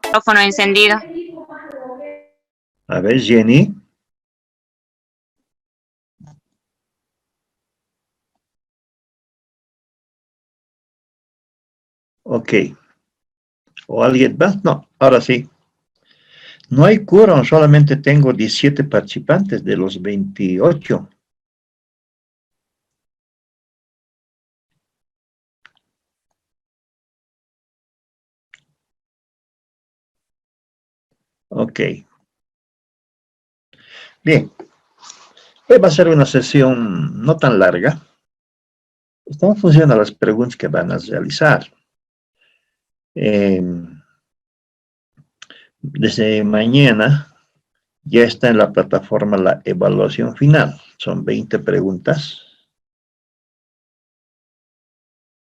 Micrófono encendido. A ver, Jenny. Ok. ¿O alguien más? No, ahora sí. No hay quórum, solamente tengo 17 participantes de los 28. Ok. Bien. Hoy va a ser una sesión no tan larga. Está en función a las preguntas que van a realizar. Desde mañana ya está en la plataforma la evaluación final. Son 20 preguntas,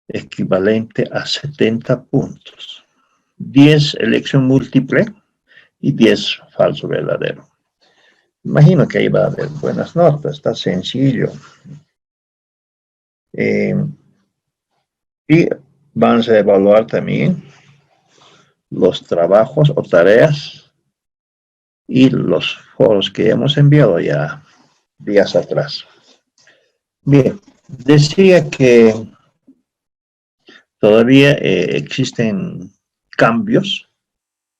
equivalente a 70 puntos. 10 elección múltiple y 10 falso verdadero. Imagino que ahí va a haber buenas notas, está sencillo. Y vamos a evaluar también los trabajos o tareas y los foros que hemos enviado ya días atrás. Bien, decía que todavía existen cambios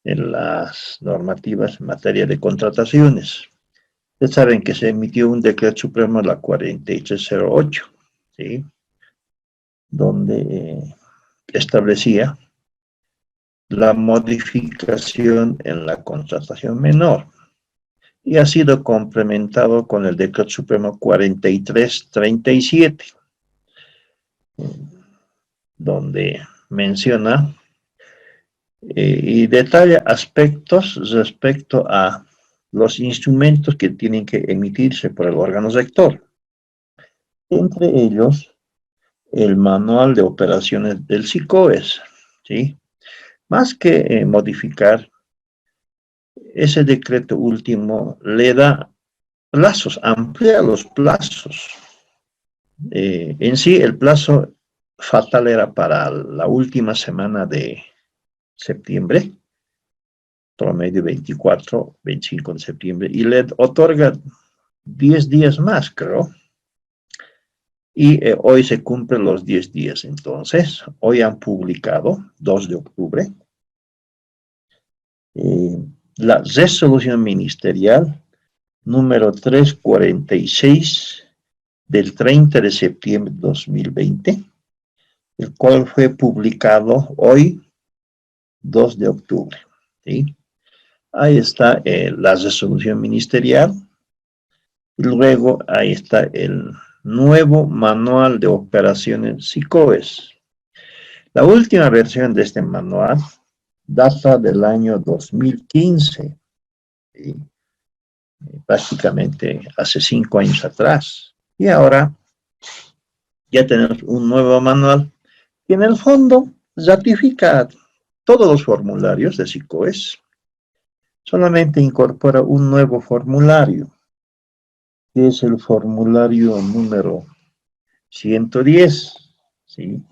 en las normativas en materia de contrataciones. Ustedes saben que se emitió un decreto supremo, la 4308, ¿sí? Donde establecía la modificación en la contratación menor y ha sido complementado con el decreto supremo 4337, donde menciona y detalla aspectos respecto a los instrumentos que tienen que emitirse por el órgano rector. Entre ellos, el manual de operaciones del SICOES, ¿sí? Más que modificar, ese decreto último le da plazos, amplía los plazos. En sí, el plazo fatal era para la última semana de septiembre, promedio 24, 25 de septiembre, y le otorga 10 días más, creo. Y hoy se cumplen los 10 días. Entonces, hoy han publicado, 2 de octubre, la resolución ministerial número 346 del 30 de septiembre de 2020, el cual fue publicado hoy, 2 de octubre. ¿Sí? Ahí está la resolución ministerial. Y luego ahí está el nuevo manual de operaciones SICOES. La última versión de este manual data del año 2015, ¿sí? Prácticamente hace 5 años atrás. Y ahora ya tenemos un nuevo manual que en el fondo ratifica todos los formularios de SICOES, solamente incorpora un nuevo formulario, que es el formulario número 110, ¿sí?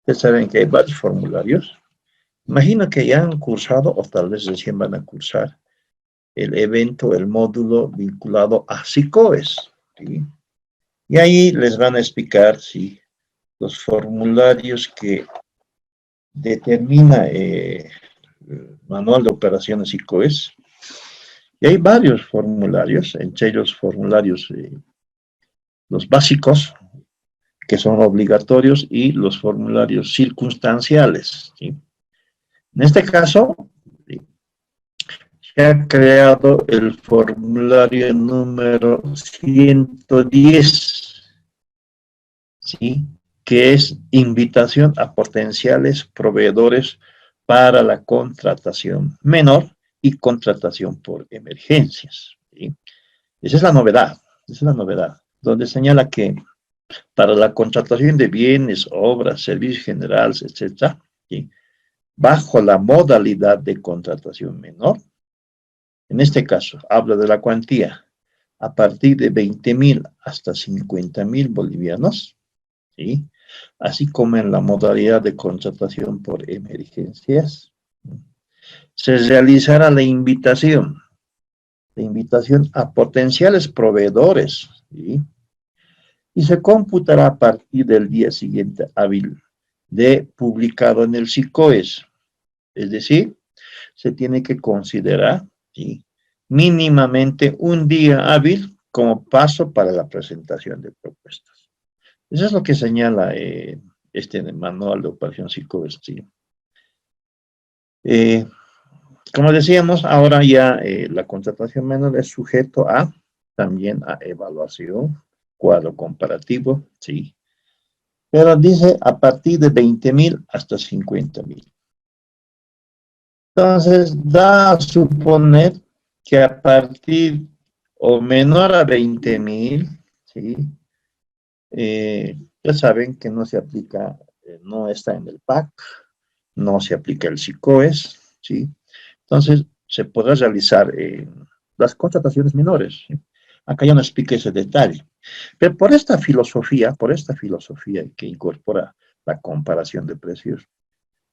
Ustedes saben que hay varios formularios. Imagino que ya han cursado, o tal vez recién van a cursar, el evento, el módulo vinculado a SICOES, ¿sí? Y ahí les van a explicar, ¿sí?, los formularios que determina el manual de operaciones SICOES. Y hay varios formularios, entre ellos formularios, los básicos, que son obligatorios, y los formularios circunstanciales, ¿sí? En este caso, ¿sí?, se ha creado el formulario número 110, ¿sí?, que es invitación a potenciales proveedores para la contratación menor y contratación por emergencias, ¿sí? Esa es la novedad, donde señala que para la contratación de bienes, obras, servicios generales, etc., ¿sí?, bajo la modalidad de contratación menor, en este caso, habla de la cuantía a partir de 20.000 hasta 50.000 bolivianos, ¿sí?, así como en la modalidad de contratación por emergencias, Se realizará la invitación a potenciales proveedores, ¿sí? Y se computará a partir del día siguiente hábil de publicado en el SICOES. Es decir, se tiene que considerar, ¿sí?, mínimamente un día hábil como paso para la presentación de propuestas. Eso es lo que señala este manual de operación SICOES, ¿sí? Eh, Como decíamos, ahora ya la contratación menor es sujeto a también a evaluación, cuadro comparativo, sí. Pero dice a partir de 20.000 hasta 50.000. Entonces, da a suponer que a partir o menor a 20.000, sí, ya saben que no se aplica, no está en el PAC, no se aplica el SICOES, sí. Entonces, se podrá realizar las contrataciones menores, ¿sí? Acá ya no expliqué ese detalle. Pero por esta filosofía que incorpora la comparación de precios,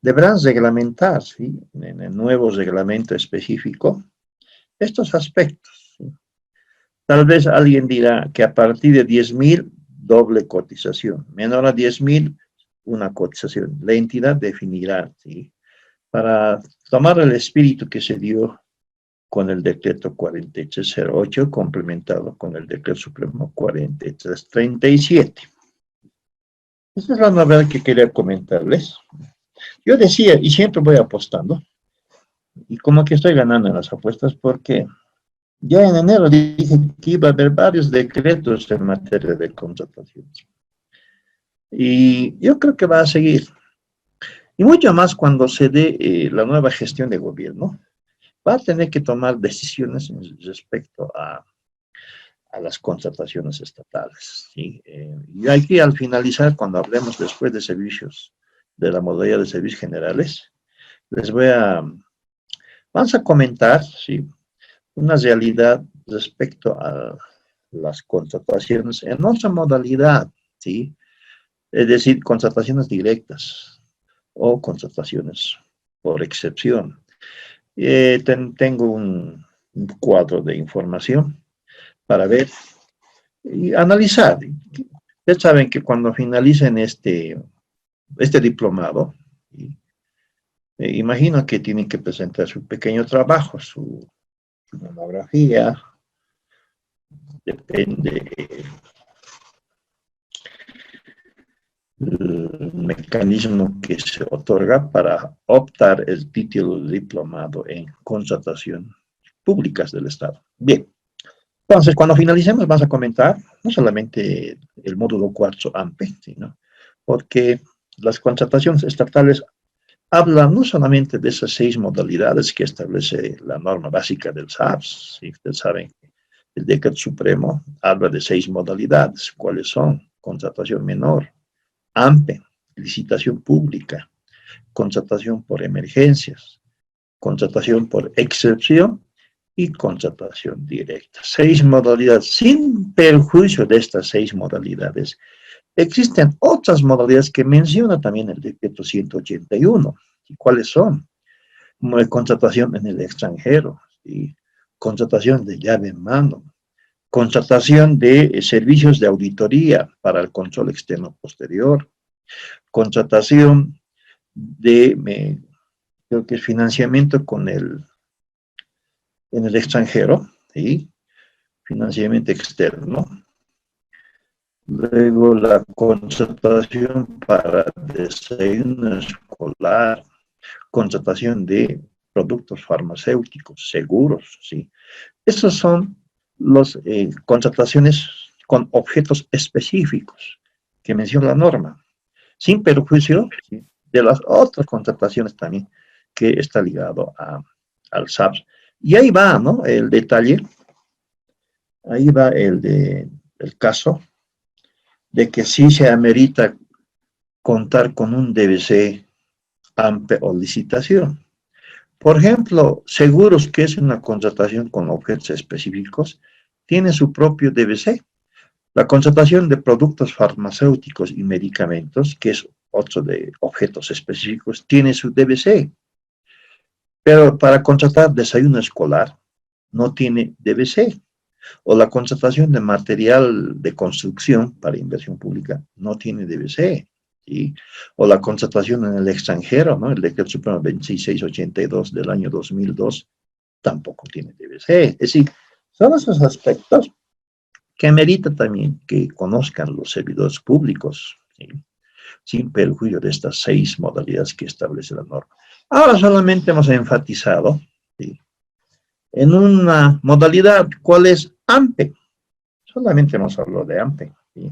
deberán reglamentar, ¿sí?, en el nuevo reglamento específico estos aspectos, ¿sí? Tal vez alguien dirá que a partir de 10.000, doble cotización, menor a 10.000, una cotización. La entidad definirá, ¿sí?, para tomar el espíritu que se dio con el decreto 4308, complementado con el decreto supremo 4337. Esa es la novedad que quería comentarles. Yo decía, y siempre voy apostando, y como que estoy ganando en las apuestas, porque ya en enero dije que iba a haber varios decretos en materia de contrataciones. Y yo creo que va a seguir. Y mucho más cuando se dé la nueva gestión de gobierno, va a tener que tomar decisiones respecto a las contrataciones estatales, ¿sí? Y aquí al finalizar, cuando hablemos después de servicios, de la modalidad de servicios generales, les vamos a comentar, ¿sí?, una realidad respecto a las contrataciones en otra modalidad, ¿sí? Es decir, contrataciones directas o contrataciones por excepción. Tengo un cuadro de información para ver y analizar. Ustedes saben que cuando finalicen este diplomado, imagino que tienen que presentar su pequeño trabajo, su monografía, depende del mecanismo que se otorga para optar el título de diplomado en contratación públicas del Estado. Bien, entonces cuando finalicemos vamos a comentar no solamente el módulo cuarzo AMPE, sino porque las contrataciones estatales hablan no solamente de esas 6 modalidades que establece la norma básica del SAPS, ¿sí? Ustedes saben, el decreto supremo habla de 6 modalidades. ¿Cuáles son? Contratación menor, AMPE, licitación pública, contratación por emergencias, contratación por excepción y contratación directa. 6 modalidades. Sin perjuicio de estas 6 modalidades, existen otras modalidades que menciona también el decreto 181. ¿Y cuáles son? Contratación en el extranjero, ¿sí?, contratación de llave en mano, contratación de servicios de auditoría para el control externo posterior, contratación de, creo que es financiamiento en el extranjero, ¿sí?, financiamiento externo. Luego la contratación para desayuno escolar, contratación de productos farmacéuticos, seguros, ¿sí? Esas son las contrataciones con objetos específicos que menciona la norma, sin perjuicio, ¿sí?, de las otras contrataciones también que está ligado al SAPS. Y ahí va, ¿no?, el detalle, ahí va el caso de que sí se amerita contar con un DBC AMPE o licitación. Por ejemplo, seguros, que es una contratación con objetos específicos, tiene su propio DBC. La contratación de productos farmacéuticos y medicamentos, que es otro de objetos específicos, tiene su DBC. Pero para contratar desayuno escolar no tiene DBC. O la contratación de material de construcción para inversión pública no tiene DBC. ¿Sí? O la contratación en el extranjero, ¿no? El Decreto Supremo 2682 del año 2002 tampoco tiene DBC. Es decir, son esos aspectos que merita también que conozcan los servidores públicos, ¿sí? Sin perjuicio de estas 6 modalidades que establece la norma. Ahora solamente hemos enfatizado, ¿sí?, en una modalidad, ¿cuál es AMPE? Solamente hemos hablado de AMPE, ¿sí?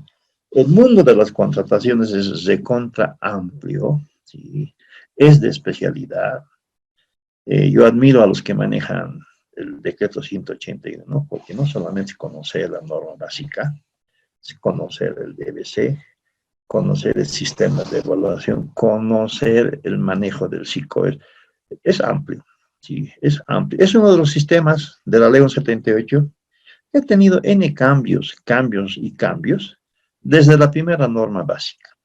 El mundo de las contrataciones es recontra amplio, ¿sí? Es de especialidad. Yo admiro a los que manejan el decreto 181, ¿no? Porque no solamente conocer la norma básica, es conocer el DBC, conocer el sistema de evaluación, conocer el manejo del SICOER. Es amplio, sí, es amplio. Es uno de los sistemas de la Ley 78 que ha tenido N cambios, cambios y cambios desde la primera norma básica.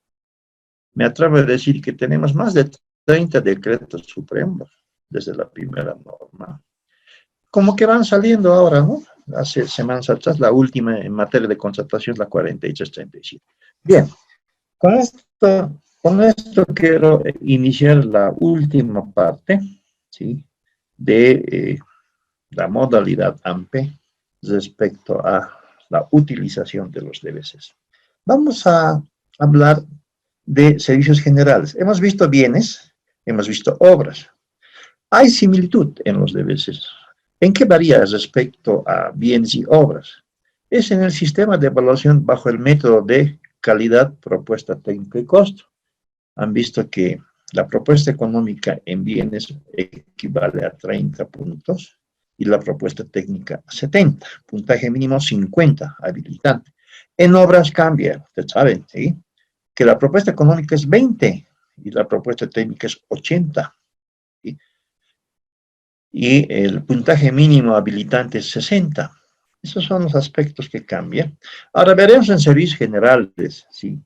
Me atrevo a decir que tenemos más de 30 decretos supremos desde la primera norma. Como que van saliendo ahora, ¿no? Hace semanas atrás, la última en materia de contratación, la 4337. Bien, con esto quiero iniciar la última parte, ¿sí?, de la modalidad AMPE respecto a la utilización de los DBCs. Vamos a hablar de servicios generales. Hemos visto bienes, hemos visto obras. Hay similitud en los DBCs. ¿En qué varía respecto a bienes y obras? Es en el sistema de evaluación bajo el método de calidad, propuesta técnica y costo. Han visto que la propuesta económica en bienes equivale a 30 puntos y la propuesta técnica a 70. Puntaje mínimo 50, habilitante. En obras cambia, ustedes saben, ¿sí?, que la propuesta económica es 20 y la propuesta técnica es 80. ¿Sí? Y el puntaje mínimo habilitante es 60. Esos son los aspectos que cambian. Ahora veremos en servicios generales, ¿sí?,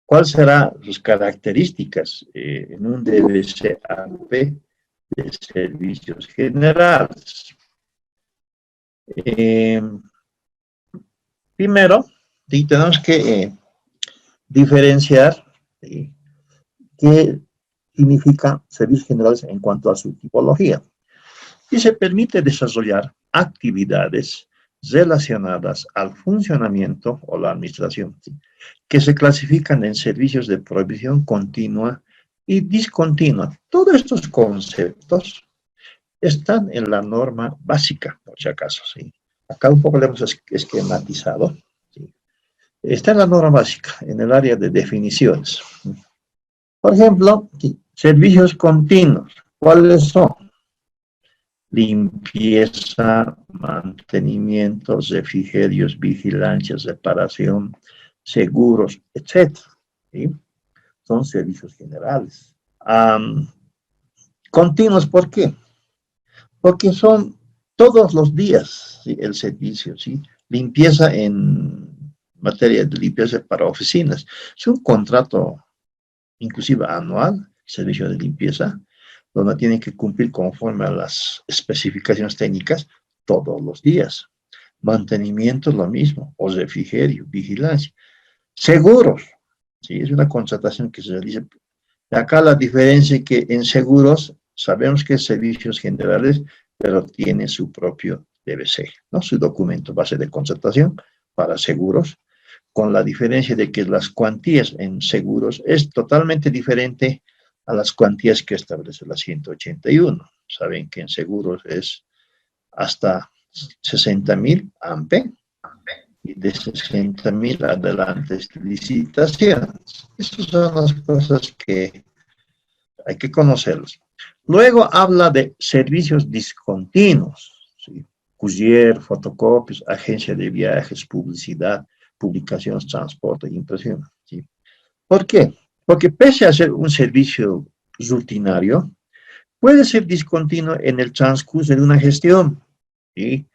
¿cuáles serán sus características en un DBCAP de servicios generales? Primero, tenemos que diferenciar qué significa servicios generales en cuanto a su tipología. Y se permite desarrollar actividades relacionadas al funcionamiento o la administración, ¿sí?, que se clasifican en servicios de provisión continua y discontinua. Todos estos conceptos están en la norma básica, por si acaso, ¿sí? Acá un poco lo hemos esquematizado, ¿sí? Está en la norma básica, en el área de definiciones. Por ejemplo, servicios continuos. ¿Cuáles son? Limpieza, mantenimiento, refrigerios, vigilancias, reparación, seguros, etc. ¿Sí? Son servicios generales. Continuos, ¿por qué? Porque son todos los días, ¿sí?, el servicio, ¿sí? Limpieza en materia de limpieza para oficinas. Es un contrato inclusive anual, servicio de limpieza, donde tienen que cumplir conforme a las especificaciones técnicas todos los días. Mantenimiento, lo mismo, o refrigerio, vigilancia. Seguros, ¿sí?, es una contratación que se realiza. Acá la diferencia es que en seguros sabemos que es servicios generales, pero tiene su propio DBC, ¿no?, su documento base de contratación para seguros, con la diferencia de que las cuantías en seguros es totalmente diferente a las cuantías que establece la 181. Saben que en seguros es hasta 60.000 AMPE y de 60.000 adelante licitaciones. Esas son las cosas que hay que conocerlos. Luego habla de servicios discontinuos, ¿sí? Courier, fotocopias, agencia de viajes, publicidad, publicaciones, transporte, impresión, ¿sí? ¿Por qué? Porque pese a ser un servicio rutinario, puede ser discontinuo en el transcurso de una gestión, ¿sí?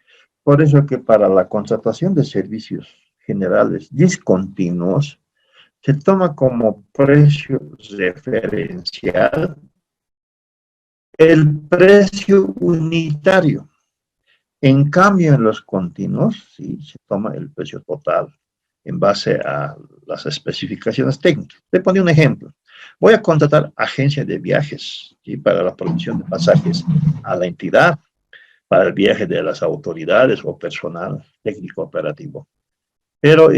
Por eso que para la contratación de servicios generales discontinuos, se toma como precio referencial el precio unitario. En cambio, en los continuos, ¿sí?, se toma el precio total en base a las especificaciones técnicas. Le pongo un ejemplo. Voy a contratar agencia de viajes, ¿sí?, para la provisión de pasajes a la entidad, para el viaje de las autoridades o personal técnico operativo. Pero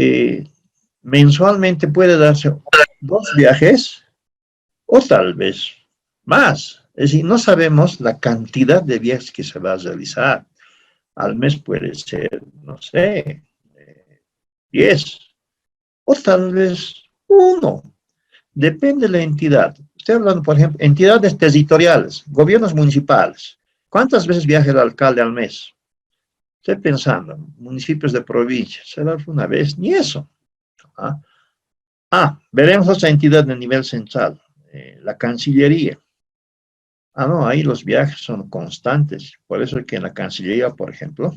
mensualmente puede darse 2 viajes o tal vez más. Es decir, no sabemos la cantidad de viajes que se va a realizar. Al mes puede ser, no sé, 10 o tal vez uno. Depende de la entidad. Estoy hablando, por ejemplo, entidades territoriales, gobiernos municipales. ¿Cuántas veces viaja el alcalde al mes? Estoy pensando, municipios de provincia, será una vez, ni eso. ¿Ah? Veremos otra entidad de nivel central, la Cancillería. No, ahí los viajes son constantes. Por eso es que en la Cancillería, por ejemplo,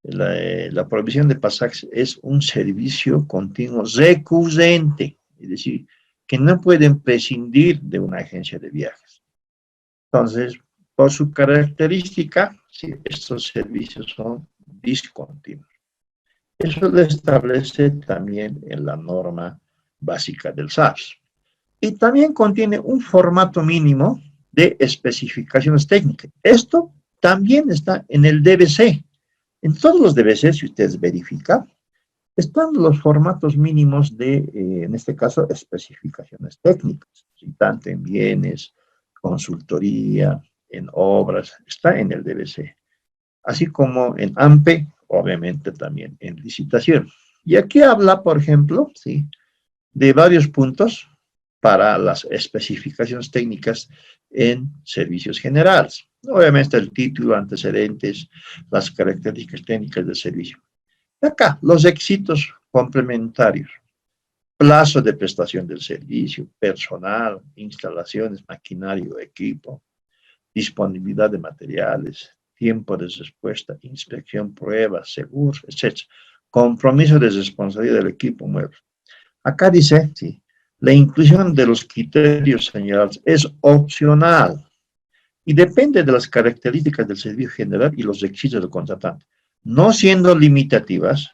la provisión de pasajes es un servicio continuo recurrente, es decir, que no pueden prescindir de una agencia de viajes. Entonces, por su característica, sí, estos servicios son discontinuos. Eso lo establece también en la norma básica del SARS. Y también contiene un formato mínimo de especificaciones técnicas. Esto también está en el DBC. En todos los DBC, si ustedes verifican, están los formatos mínimos de, en este caso, especificaciones técnicas, ¿sí?, tanto en bienes, consultoría, en obras, está en el DBC, así como en AMPE, obviamente también en licitación. Y aquí habla, por ejemplo, ¿sí?, de varios puntos para las especificaciones técnicas en servicios generales. Obviamente el título, antecedentes, las características técnicas del servicio. Acá, los requisitos complementarios, plazo de prestación del servicio, personal, instalaciones, maquinario, equipo, disponibilidad de materiales, tiempo de respuesta, inspección, pruebas, seguros, etc. Compromiso de responsabilidad del equipo mueble. Acá dice, sí, la inclusión de los criterios señalados es opcional y depende de las características del servicio general y los requisitos del contratante, no siendo limitativas,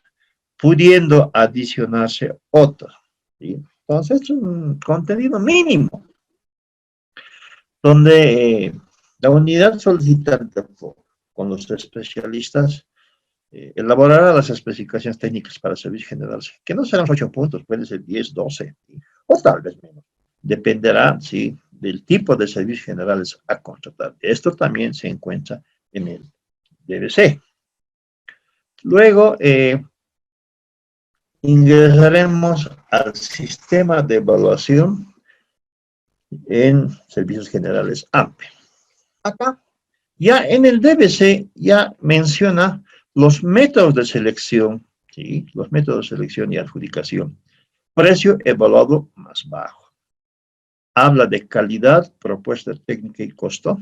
pudiendo adicionarse otras, ¿sí? Entonces, es un contenido mínimo, donde la unidad solicitante con los especialistas elaborará las especificaciones técnicas para servicios generales, que no serán 8 puntos, pueden ser 10, 12, ¿sí?, o tal vez menos. Dependerá, ¿sí?, del tipo de servicios generales a contratar. Esto también se encuentra en el DBC. Luego, ingresaremos al sistema de evaluación en servicios generales AMPE. Acá, ya en el DBC, ya menciona los métodos de selección, ¿sí?, los métodos de selección y adjudicación. Precio evaluado más bajo. Habla de calidad, propuesta técnica y costo.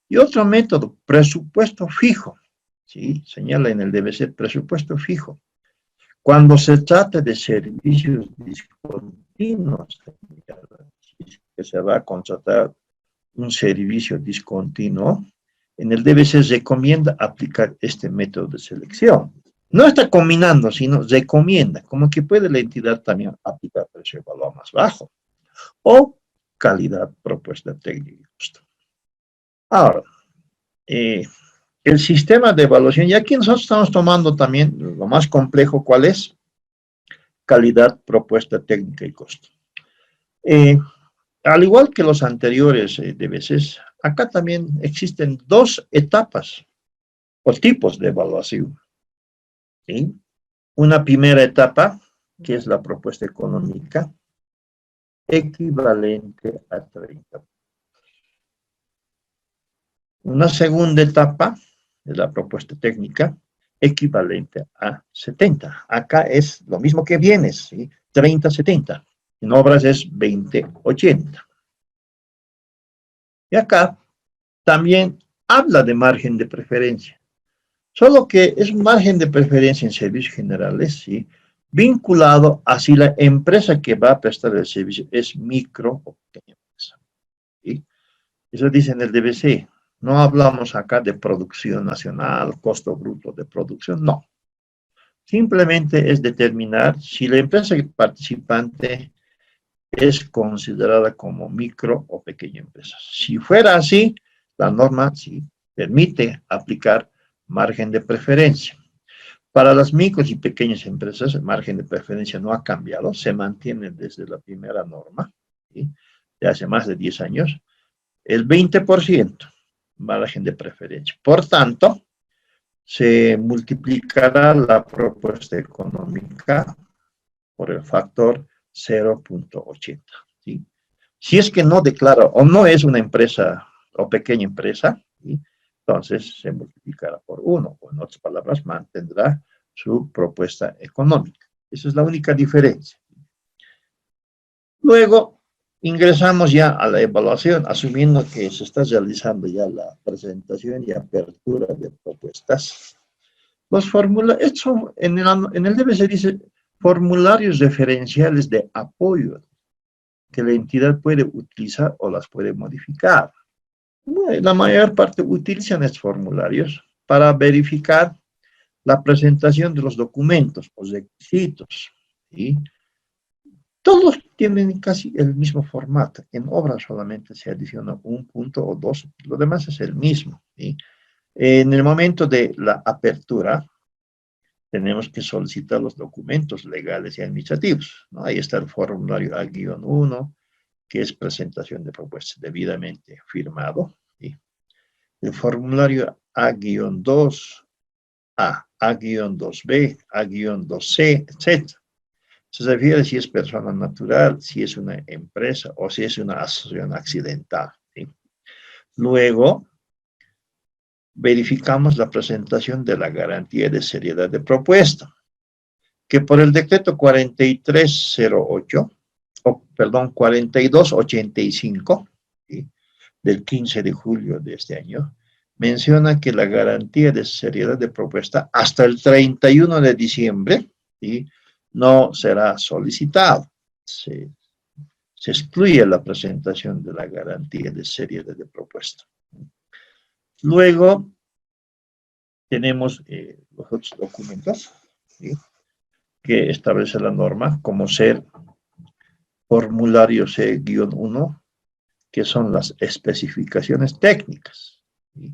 Y otro método, presupuesto fijo, ¿sí?, señala en el DBC presupuesto fijo. Cuando se trata de servicios discontinuos, que se va a contratar un servicio discontinuo, en el DBC recomienda aplicar este método de selección. No está combinando, sino recomienda, como que puede la entidad también aplicar precio evaluado más bajo o calidad, propuesta técnica y costo. Ahora, el sistema de evaluación, y aquí nosotros estamos tomando también lo más complejo, ¿cuál es? Calidad, propuesta técnica y costo. Al igual que los anteriores DBCs, acá también existen 2 etapas o tipos de evaluación, ¿sí? Una primera etapa, que es la propuesta económica, equivalente a 30. Una segunda etapa, de la propuesta técnica, equivalente a 70. Acá es lo mismo que bienes, ¿sí? 30-70. En obras es 20-80. Y acá también habla de margen de preferencia. Solo que es un margen de preferencia en servicios generales, ¿sí?, vinculado a si la empresa que va a prestar el servicio es micro o pequeña empresa, ¿sí? Eso dice en el DBC. No hablamos acá de producción nacional, costo bruto de producción, no. Simplemente es determinar si la empresa participante es considerada como micro o pequeña empresa. Si fuera así, la norma sí permite aplicar margen de preferencia. Para las micros y pequeñas empresas, el margen de preferencia no ha cambiado, se mantiene desde la primera norma, ¿sí? De hace más de 10 años, el 20% margen de preferencia. Por tanto, se multiplicará la propuesta económica por el factor 0.80. ¿Sí? Si es que no declara o no es una empresa o pequeña empresa, ¿sí? Entonces se multiplicará por 1, o en otras palabras, mantendrá su propuesta económica. Esa es la única diferencia. Luego, ingresamos ya a la evaluación, asumiendo que se está realizando ya la presentación y apertura de propuestas. Los formularios, en el DBC dice formularios referenciales de apoyo que la entidad puede utilizar o las puede modificar. Bueno, la mayor parte utilizan estos formularios para verificar la presentación de los documentos, los requisitos, ¿sí? Todos tienen casi el mismo formato. En obra solamente se adiciona un punto o dos, lo demás es el mismo, ¿sí? En el momento de la apertura, tenemos que solicitar los documentos legales y administrativos, ¿no? Ahí está el formulario A-1, que es presentación de propuestas debidamente firmado, ¿sí? El formulario A-2, A-2B, A-2C, etc. Se refiere si es persona natural, si es una empresa o si es una asociación accidental, ¿sí? Luego, verificamos la presentación de la garantía de seriedad de propuesta, que por el decreto 4308, perdón, 4285, ¿sí? Del 15 de julio de este año, menciona que la garantía de seriedad de propuesta hasta el 31 de diciembre, ¿sí? No será solicitado. Se excluye la presentación de la garantía de seriedad de propuesta. Luego, tenemos los otros documentos, ¿sí? Que establece la norma, como ser formulario C-1, que son las especificaciones técnicas, ¿sí?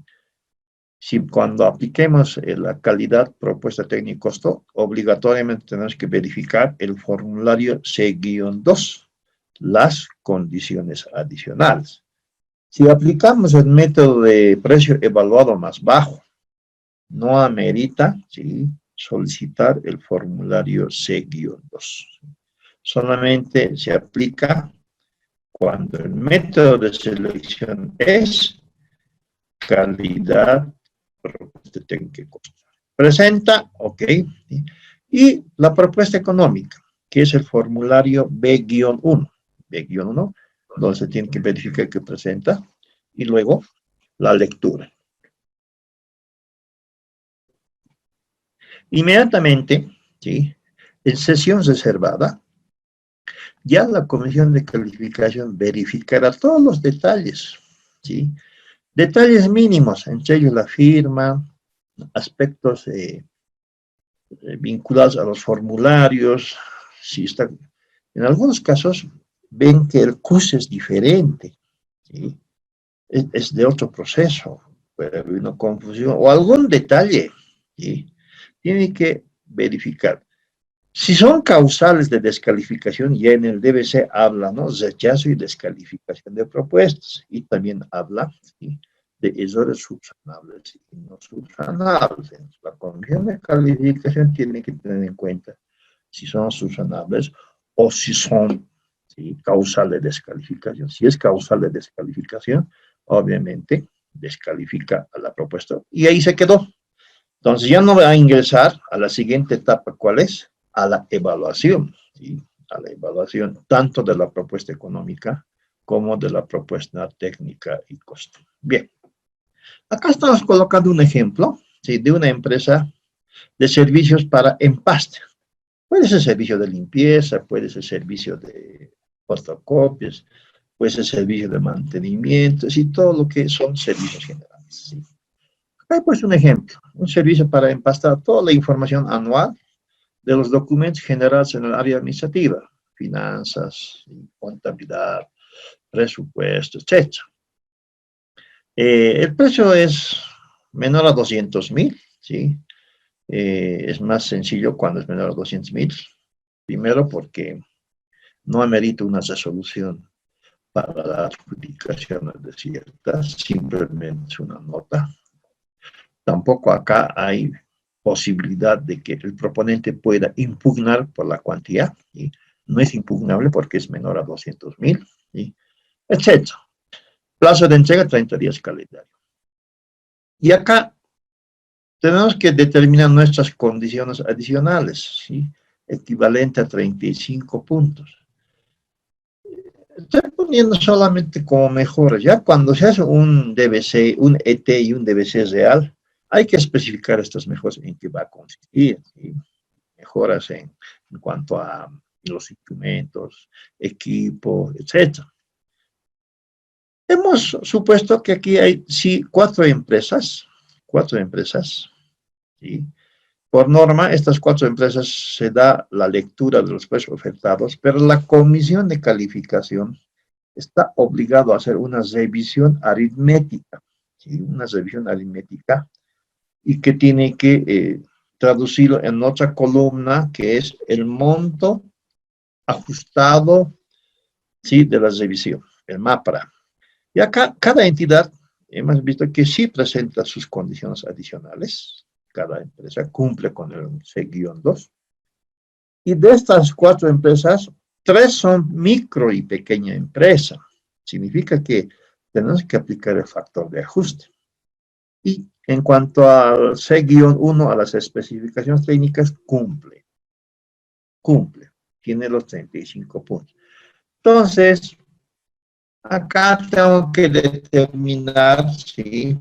Si cuando apliquemos la calidad, propuesta técnica y costo, obligatoriamente tenemos que verificar el formulario C-2, las condiciones adicionales. Si aplicamos el método de precio evaluado más bajo, no amerita, ¿sí?, solicitar el formulario C-2. Solamente se aplica cuando el método de selección es calidad, propuesta técnica y costo. Presenta, ok, y la propuesta económica, que es el formulario B-1, B-1, donde se tiene que verificar que presenta, y luego la lectura. Inmediatamente, ¿sí?, en sesión reservada, ya la comisión de calificación verificará todos los detalles, ¿sí? Detalles mínimos, entre ellos la firma, aspectos vinculados a los formularios, si está, en algunos casos ven que el CUS es diferente, ¿sí? Es de otro proceso, puede haber una confusión o algún detalle, ¿sí? Tiene que verificar. Si son causales de descalificación, ya en el DBC habla, ¿no?, rechazo y descalificación de propuestas, y también habla, ¿sí?, de errores subsanables y no subsanables. La comisión de calificación tiene que tener en cuenta si son subsanables o si son, ¿sí?, causal de descalificación. Si es causal de descalificación, obviamente descalifica a la propuesta y ahí se quedó. Entonces ya no va a ingresar a la siguiente etapa. ¿Cuál es? A la evaluación, ¿sí?, a la evaluación tanto de la propuesta económica como de la propuesta técnica y costo. Bien, acá estamos colocando un ejemplo, ¿sí?, de una empresa de servicios para empaste. Puede ser servicio de limpieza, puede ser servicio de fotocopias, pues el servicio de mantenimiento, y todo lo que son servicios generales. ¿Sí? Acá he puesto un ejemplo, un servicio para empastar toda la información anual de los documentos generados en el área administrativa, finanzas, contabilidad, presupuesto, etc. El precio es menor a 200.000, ¿sí? Es más sencillo cuando es menor a 200.000. Primero porque no amerita una resolución para las publicaciones desiertas, simplemente es una nota. Tampoco acá hay posibilidad de que el proponente pueda impugnar por la cuantía, ¿sí? No es impugnable porque es menor a 200.000, ¿sí? Etc. Plazo de entrega, 30 días calendario. Y acá tenemos que determinar nuestras condiciones adicionales, ¿sí? Equivalente a 35 puntos. Estoy poniendo solamente como mejoras. Ya cuando se hace un DBC, un ET y un DBC real, hay que especificar estas mejoras en qué va a consistir, ¿sí? Mejoras en cuanto a los instrumentos, equipo, etc. Hemos supuesto que aquí hay, sí, cuatro empresas, ¿sí? Por norma, estas cuatro empresas se da la lectura de los precios ofertados, pero la comisión de calificación está obligado a hacer una revisión aritmética, ¿sí? Una revisión aritmética y que tiene que traducirlo en otra columna que es el monto ajustado, ¿sí? De la revisión, el MAPRA. Y acá cada entidad hemos visto que sí presenta sus condiciones adicionales, cada empresa cumple con el C-2. Y de estas cuatro empresas, tres son micro y pequeña empresa. Significa que tenemos que aplicar el factor de ajuste. Y en cuanto al C-1, a las especificaciones técnicas, cumple, tiene los 35 puntos. Entonces, acá tengo que determinar si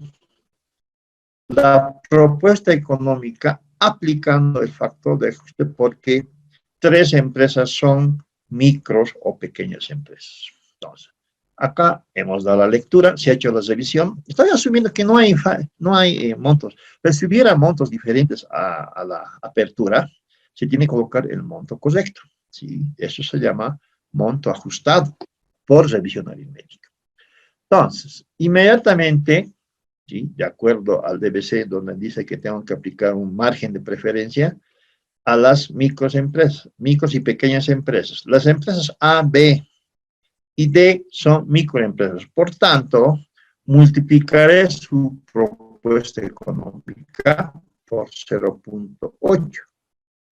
la propuesta económica aplicando el factor de ajuste porque tres empresas son micros o pequeñas empresas. Entonces, acá hemos dado la lectura, se ha hecho la revisión. Estoy asumiendo que no hay montos, pero si hubiera montos diferentes a la apertura, se tiene que colocar el monto correcto. ¿Sí? Eso se llama monto ajustado por revisión aritmética. Entonces, inmediatamente, ¿sí? De acuerdo al DBC, donde dice que tengo que aplicar un margen de preferencia a las micros y pequeñas empresas. Las empresas A, B y D son microempresas. Por tanto, multiplicaré su propuesta económica por 0.8.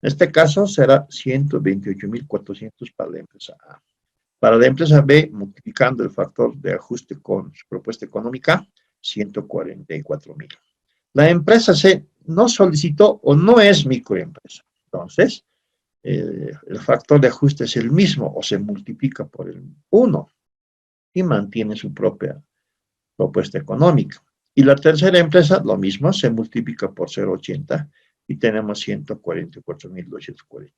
En este caso será 128.400 para la empresa A. Para la empresa B, multiplicando el factor de ajuste con su propuesta económica, 144.000. La empresa C no solicitó o no es microempresa. Entonces, el factor de ajuste es el mismo o se multiplica por el 1 y mantiene su propia propuesta económica. Y la tercera empresa, lo mismo, se multiplica por 0.80 y tenemos 144.240.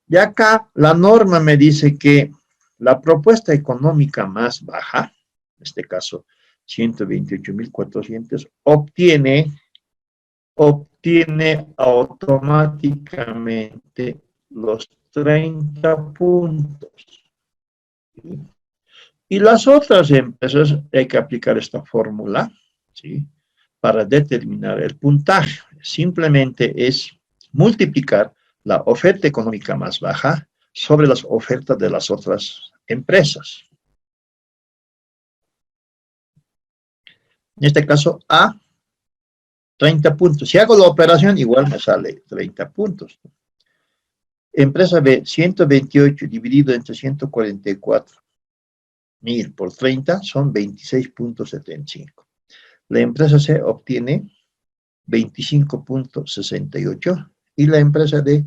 Y acá la norma me dice que la propuesta económica más baja, en este caso 128.400, obtiene automáticamente los 30 puntos. ¿Sí? Y las otras empresas hay que aplicar esta fórmula, ¿sí? Para determinar el puntaje. Simplemente es multiplicar la oferta económica más baja sobre las ofertas de las otras empresas. En este caso, A, 30 puntos. Si hago la operación, igual me sale 30 puntos. Empresa B, 128 dividido entre 144.000 por 30 son 26.75. La empresa C obtiene 25.68 y la empresa D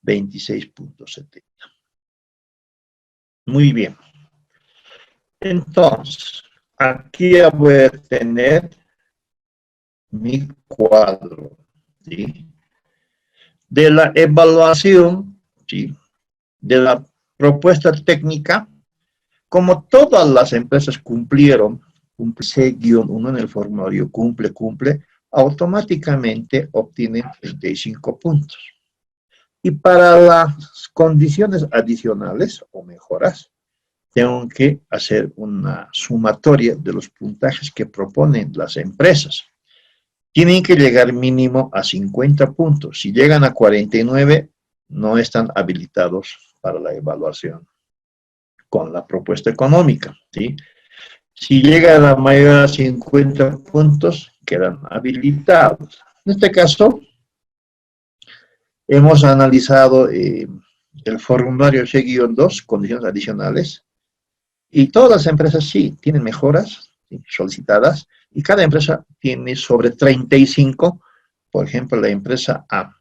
26.70. Muy bien. Entonces, aquí voy a tener mi cuadro, ¿sí? De la evaluación, ¿sí? De la propuesta técnica Como todas las empresas cumplieron, cumple C-1 en el formulario, cumple, automáticamente obtienen 35 puntos. Y para las condiciones adicionales o mejoras, tengo que hacer una sumatoria de los puntajes que proponen las empresas. Tienen que llegar mínimo a 50 puntos. Si llegan a 49, no están habilitados para la evaluación con la propuesta económica, ¿sí? Si llega a la mayoría de 50 puntos, quedan habilitados. En este caso, hemos analizado el formulario C-2, condiciones adicionales, y todas las empresas sí tienen mejoras, ¿sí?, solicitadas, y cada empresa tiene sobre 35, por ejemplo, la empresa A.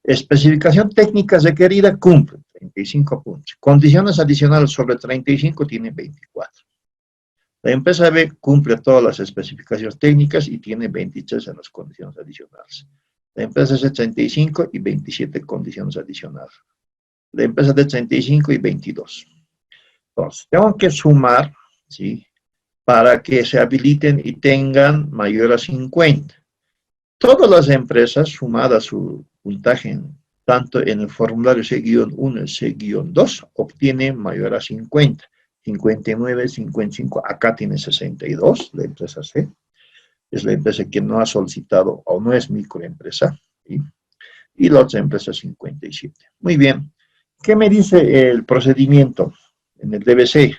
Especificación técnica requerida, cumple, 35 puntos. Condiciones adicionales sobre 35, tiene 24. La empresa B cumple todas las especificaciones técnicas y tiene 23 en las condiciones adicionales. La empresa C 35 y 27 condiciones adicionales. La empresa D 35 y 22. Entonces, tengo que sumar, ¿sí?, para que se habiliten y tengan mayor a 50. Todas las empresas, sumadas su puntaje, tanto en el formulario C-1 y C-2, obtienen mayor a 50. 59, 55, acá tiene 62, la empresa C. Es la empresa que no ha solicitado o no es microempresa, ¿sí?, y la otra empresa 57. Muy bien. ¿Qué me dice el procedimiento en el DBC?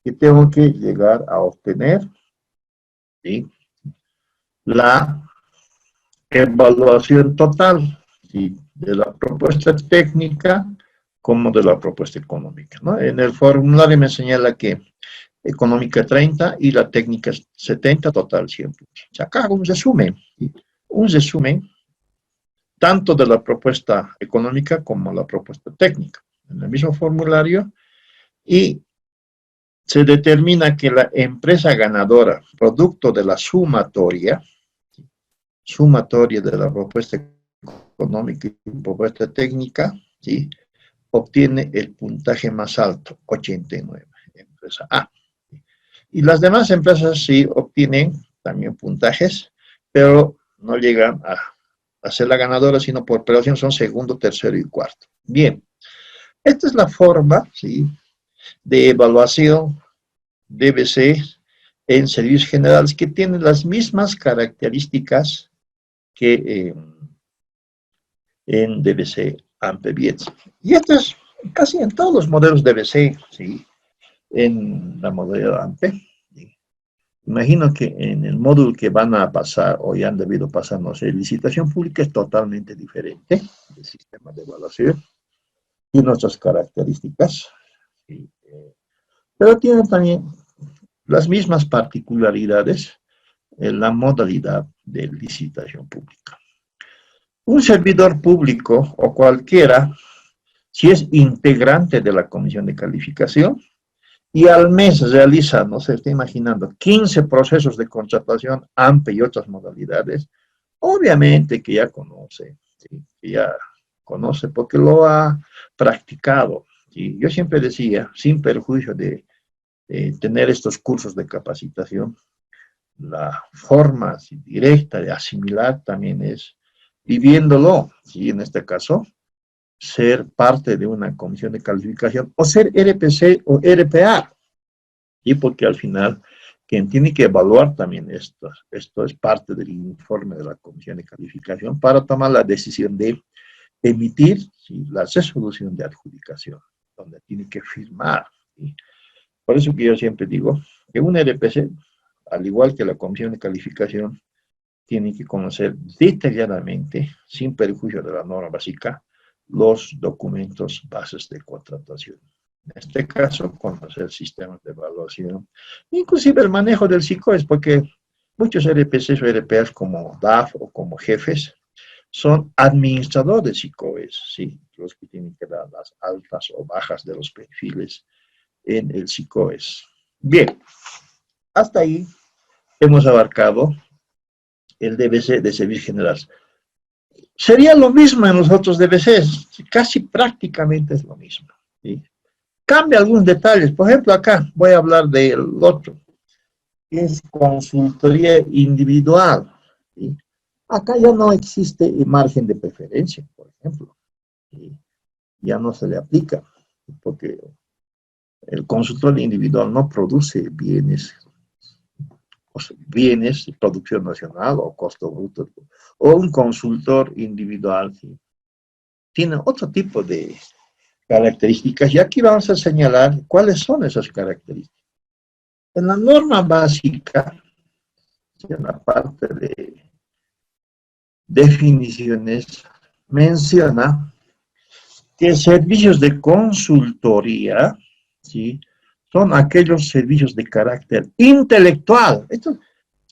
Que tengo que llegar a obtener, ¿sí?, la evaluación total, ¿sí?, de la propuesta técnica como de la propuesta económica, ¿no? En el formulario me señala que económica 30 y la técnica 70, total 100 puntos. O sea, acá hago un resumen tanto de la propuesta económica como la propuesta técnica, en el mismo formulario, y se determina que la empresa ganadora, producto de la sumatoria de la propuesta económica y propuesta técnica, ¿sí?, obtiene el puntaje más alto, 89, empresa A. Y las demás empresas sí obtienen también puntajes, pero no llegan a ser la ganadora, sino por prelación son segundo, tercero y cuarto. Bien, esta es la forma, ¿sí?, de evaluación DBC en servicios generales, que tienen las mismas características que en DBC AMPE-BIETS. Y esto es casi en todos los modelos DBC, ¿sí?, en la modalidad AMPE. Imagino que en el módulo que van a pasar o ya han debido pasar, no sé, licitación pública, es totalmente diferente el sistema de evaluación y nuestras características, ¿sí?, pero tienen también las mismas particularidades en la modalidad de licitación pública. Un servidor público o cualquiera, si es integrante de la comisión de calificación y al mes realiza, no se está imaginando, 15 procesos de contratación AMPE y otras modalidades, obviamente que ya conoce, ¿sí?, que ya conoce porque lo ha practicado. ¿Sí? Yo siempre decía, sin perjuicio de tener estos cursos de capacitación, la forma directa de asimilar también es viviéndolo, ¿sí?, en este caso, ser parte de una comisión de calificación o ser RPC o RPA, y porque al final quien tiene que evaluar también esto es parte del informe de la comisión de calificación para tomar la decisión de emitir, ¿sí?, la resolución de adjudicación, donde tiene que firmar, ¿sí? Por eso que yo siempre digo que un RPC, al igual que la comisión de calificación, tiene que conocer detalladamente, sin perjuicio de la norma básica, los documentos bases de contratación. En este caso, conocer sistemas de evaluación, inclusive el manejo del SICOES, porque muchos RPCs o RPAs como DAF o como jefes son administradores de SICOES, ¿sí?, los que tienen que dar las altas o bajas de los perfiles en el SICOES. Bien, hasta ahí hemos abarcado el DBC de servicios generales. Sería lo mismo en los otros DBCs, casi prácticamente es lo mismo, ¿sí? cambia algunos detalles. Por ejemplo, acá voy a hablar del otro, que es consultoría individual. ¿Sí? Acá ya no existe margen de preferencia, por ejemplo. ¿Sí? Ya no se le aplica, porque el consultor individual no produce bienes, bienes de producción nacional o costo bruto, o un consultor individual, ¿sí? Tiene otro tipo de características, y aquí vamos a señalar cuáles son esas características. En la norma básica, en la parte de definiciones, menciona que servicios de consultoría, ¿sí?, son aquellos servicios de carácter intelectual.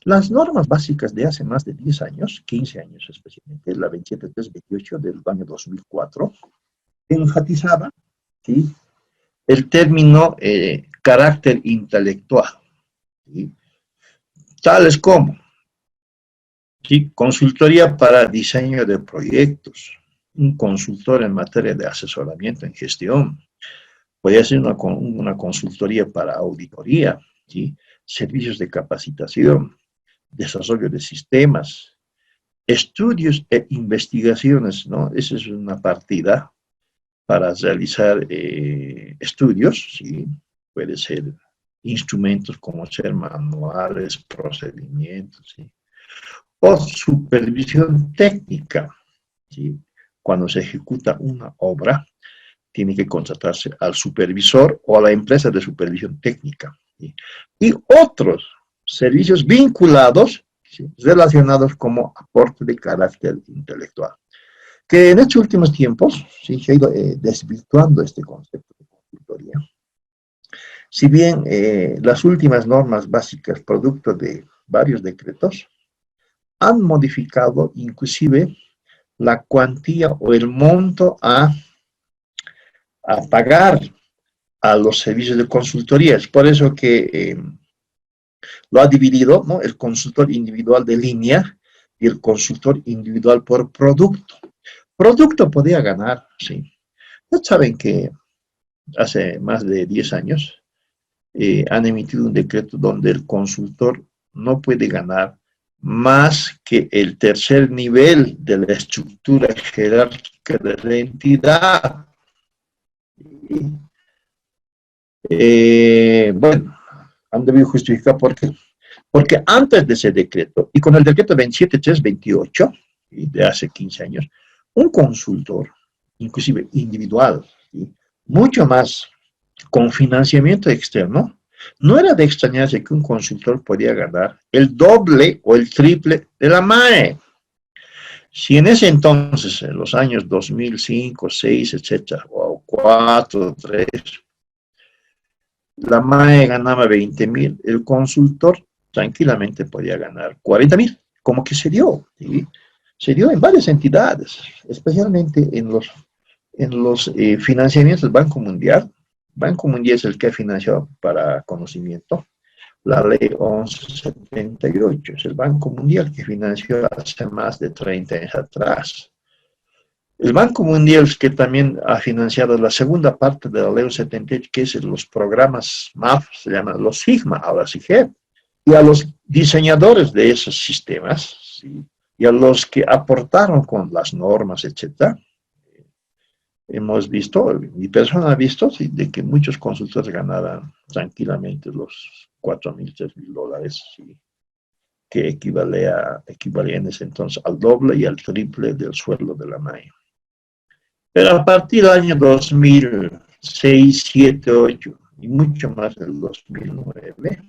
Las normas básicas de hace más de 10 años, 15 años especialmente, la 27328 del año 2004, enfatizaba, ¿sí?, el término carácter intelectual, ¿sí?, tales como, ¿sí?, consultoría para diseño de proyectos, un consultor en materia de asesoramiento en gestión, puede ser una consultoría para auditoría, ¿sí?, servicios de capacitación, desarrollo de sistemas, estudios e investigaciones, ¿no? Esa es una partida para realizar estudios, ¿sí? Puede ser instrumentos como ser manuales, procedimientos, ¿sí?, o supervisión técnica, ¿sí? Cuando se ejecuta una obra, tiene que contratarse al supervisor o a la empresa de supervisión técnica, ¿sí?, y otros servicios vinculados, ¿sí?, relacionados como aporte de carácter intelectual, que en estos últimos tiempos, ¿sí?, se ha ido desvirtuando este concepto de consultoría. Si bien las últimas normas básicas, producto de varios decretos, han modificado inclusive la cuantía o el monto a pagar a los servicios de consultoría. Es por eso que lo ha dividido, ¿no?, el consultor individual de línea y el consultor individual por producto. Producto podía ganar, sí. Ustedes saben que hace más de 10 años han emitido un decreto donde el consultor no puede ganar más que el tercer nivel de la estructura jerárquica de la entidad. Bueno, han debido justificar por qué. Porque antes de ese decreto, y con el decreto 27328, de hace 15 años, un consultor, inclusive individual, ¿sí?, mucho más con financiamiento externo, no era de extrañarse que un consultor podía ganar el doble o el triple de la MAE. Si en ese entonces, en los años 2005, 6, etcétera, o 4, 3, la MAE ganaba 20.000, el consultor tranquilamente podía ganar 40.000, como que se dio, ¿sí? Se dio en varias entidades, especialmente en los financiamientos del Banco Mundial. Banco Mundial es el que ha financiado, para conocimiento, la ley 1178, es el Banco Mundial que financió hace más de 30 años atrás. El Banco Mundial es que también ha financiado la segunda parte de la ley 78, que es los programas MAF, se llaman los Sigma, ahora SIGEP, y a los diseñadores de esos sistemas, ¿sí?, y a los que aportaron con las normas, etcétera. Hemos visto, mi persona ha visto, sí, de que muchos consultores ganaban tranquilamente los 4.000, 3.000 dólares, ¿sí?, que equivalía en ese entonces al doble y al triple del sueldo de la MAE. Pero a partir del año 2006, 7, 8 y mucho más del 2009,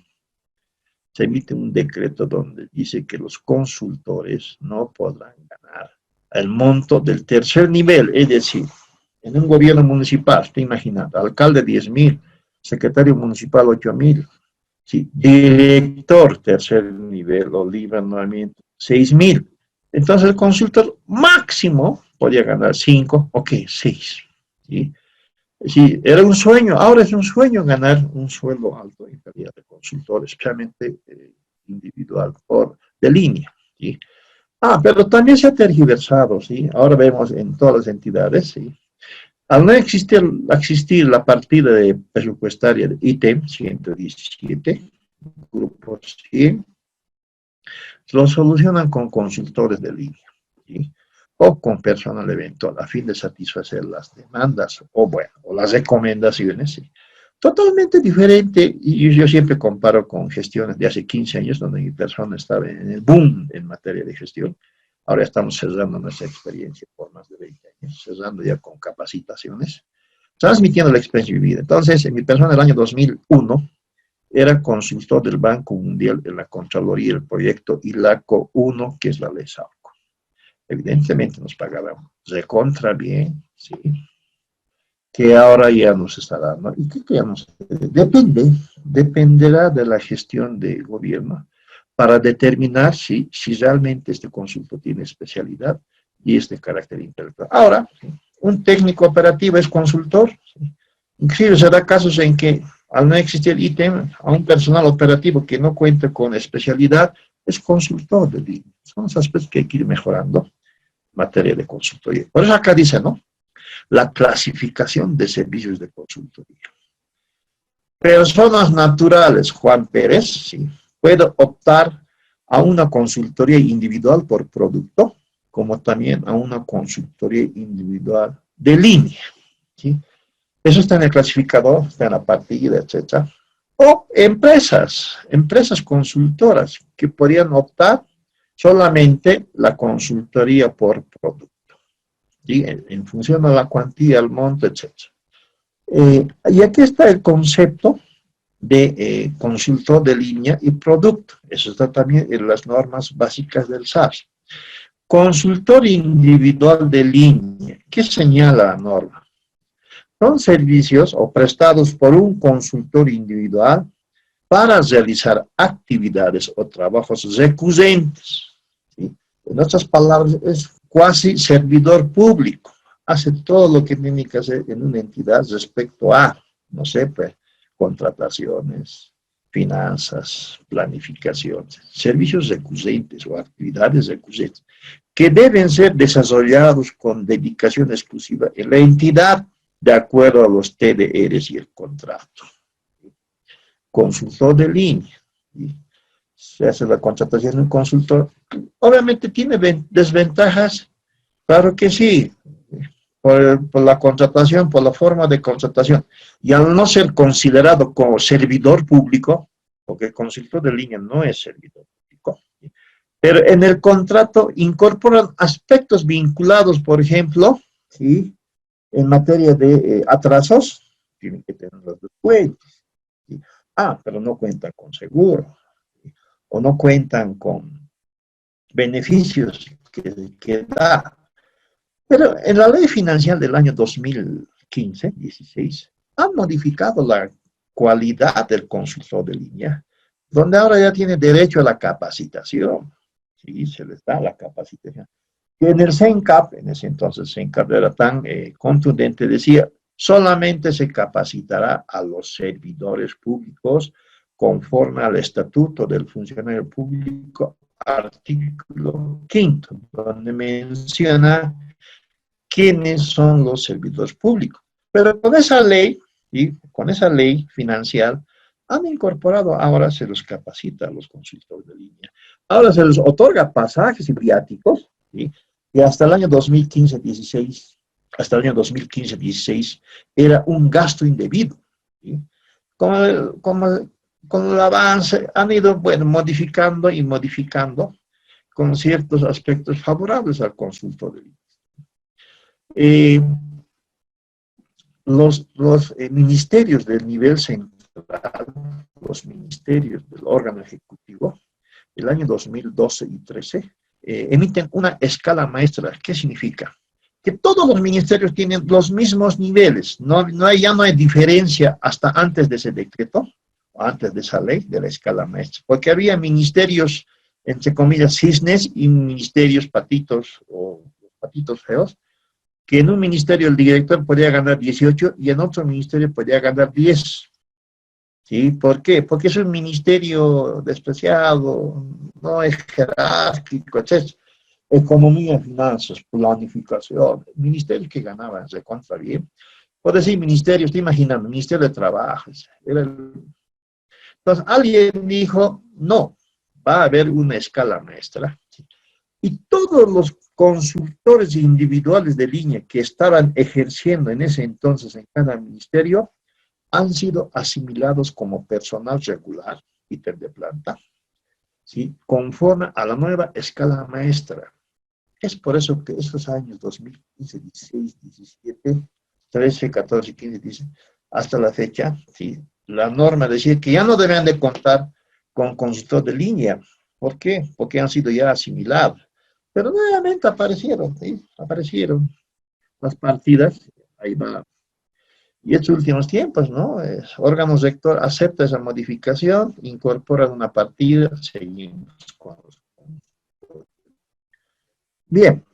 se emite un decreto donde dice que los consultores no podrán ganar el monto del tercer nivel, es decir, en un gobierno municipal, te imaginas, alcalde 10.000, secretario municipal 8.000, sí, director tercer nivel o libre anualmente 6.000. Entonces el consultor máximo podía ganar 5, ok, 6. ¿Sí? Sí, era un sueño, ahora es un sueño ganar un sueldo alto en calidad de consultor, especialmente individual, de línea. ¿Sí? Pero también se ha tergiversado, ¿sí? Ahora vemos en todas las entidades, ¿sí?, Al no existir la partida presupuestaria de ítem 117, grupo 100, lo solucionan con consultores de línea, ¿sí? O con personal eventual a fin de satisfacer las demandas o, bueno, o las recomendaciones. ¿Sí? Totalmente diferente, y yo siempre comparo con gestiones de hace 15 años, donde mi persona estaba en el boom en materia de gestión. Ahora estamos cerrando nuestra experiencia por más de 20 años, cerrando ya con capacitaciones, transmitiendo la experiencia vivida. Entonces, en mi persona del año 2001, era consultor del Banco Mundial en la Contraloría del proyecto ILACO 1, que es la ley SAUCO. Evidentemente nos pagaban recontra bien, ¿sí? Que ahora ya nos está dando. ¿Y qué queremos? Dependerá de la gestión de gobierno para determinar si realmente este consultor tiene especialidad y este carácter intelectual. Ahora, ¿sí? Un técnico operativo es consultor, ¿sí? Inclusive se da casos en que al no existir ítem, a un personal operativo que no cuenta con especialidad es consultor de línea. Son los aspectos que hay que ir mejorando en materia de consultoría. Por eso acá dice, ¿no? La clasificación de servicios de consultoría. Personas naturales, Juan Pérez, sí, puede optar a una consultoría individual por producto, como también a una consultoría individual de línea, ¿sí? Eso está en el clasificador, está en la partida, etc. O empresas consultoras que podrían optar solamente la consultoría por producto, ¿sí? En función de la cuantía, el monto, etc. Y aquí está el concepto de consultor de línea y producto. Eso está también en las normas básicas del SARS. Consultor individual de línea. ¿Qué señala la norma? Son servicios o prestados por un consultor individual para realizar actividades o trabajos recurrentes. ¿Sí? En otras palabras, es cuasi servidor público. Hace todo lo que tiene que hacer en una entidad respecto a, no sé, pues, contrataciones, finanzas, planificaciones, servicios recurrentes o actividades recurrentes que deben ser desarrollados con dedicación exclusiva en la entidad de acuerdo a los TDRs y el contrato. Consultor de línea. Se hace la contratación de un consultor. Obviamente tiene desventajas, claro que sí, por la contratación, por la forma de contratación. Y al no ser considerado como servidor público, porque el consultor de línea no es servidor público, pero en el contrato incorporan aspectos vinculados, por ejemplo, ¿sí? En materia de atrasos, tienen que tener los descuentos. ¿Sí? Pero no cuentan con seguro, ¿sí? O no cuentan con beneficios que da. Pero en la ley financiera del año 2015-16 han modificado la cualidad del consultor de línea, donde ahora ya tiene derecho a la capacitación. Sí, se les da la capacitación. En el CENCAP, en ese entonces CENCAP era tan contundente, decía, solamente se capacitará a los servidores públicos conforme al Estatuto del Funcionario Público, artículo 5, donde menciona quiénes son los servidores públicos. Pero con esa ley, y con esa ley financiera, han incorporado, ahora se los capacita a los consultores de línea. Ahora se les otorga pasajes y viáticos, ¿sí? Y hasta el año 2015-16, hasta el año 2015-16, era un gasto indebido. ¿Sí? Con el avance han ido, bueno, modificando y modificando con ciertos aspectos favorables al consultor de línea. Los ministerios del nivel central, los ministerios del órgano ejecutivo, el año 2012 y 13, emiten una escala maestra. ¿Qué significa? Que todos los ministerios tienen los mismos niveles, ya no hay diferencia hasta antes de ese decreto, antes de esa ley de la escala maestra, porque había ministerios, entre comillas, cisnes y ministerios patitos o patitos feos, que en un ministerio el director podía ganar 18 y en otro ministerio podía ganar 10. ¿Sí? ¿Por qué? Porque es un ministerio despreciado, no es jerárquico, etc. economía, finanzas, planificación, ministerios que ganaban, se contra bien. Por decir ministerios, te imaginas, Ministerio de Trabajo. Entonces alguien dijo, no, va a haber una escala maestra. Y todos los consultores individuales de línea que estaban ejerciendo en ese entonces en cada ministerio han sido asimilados como personal regular, ítem de planta, ¿sí? Conforme a la nueva escala maestra. Es por eso que esos años 2015, 16, 17, 13, 14, 15, 16, hasta la fecha, ¿sí? La norma decía que ya no deben de contar con consultor de línea. ¿Por qué? Porque han sido ya asimilados. Pero nuevamente aparecieron, ¿sí? Aparecieron las partidas, ahí va. Y estos últimos tiempos, ¿no? Órgano rector acepta esa modificación, incorpora una partida, seguimos con los... Bien,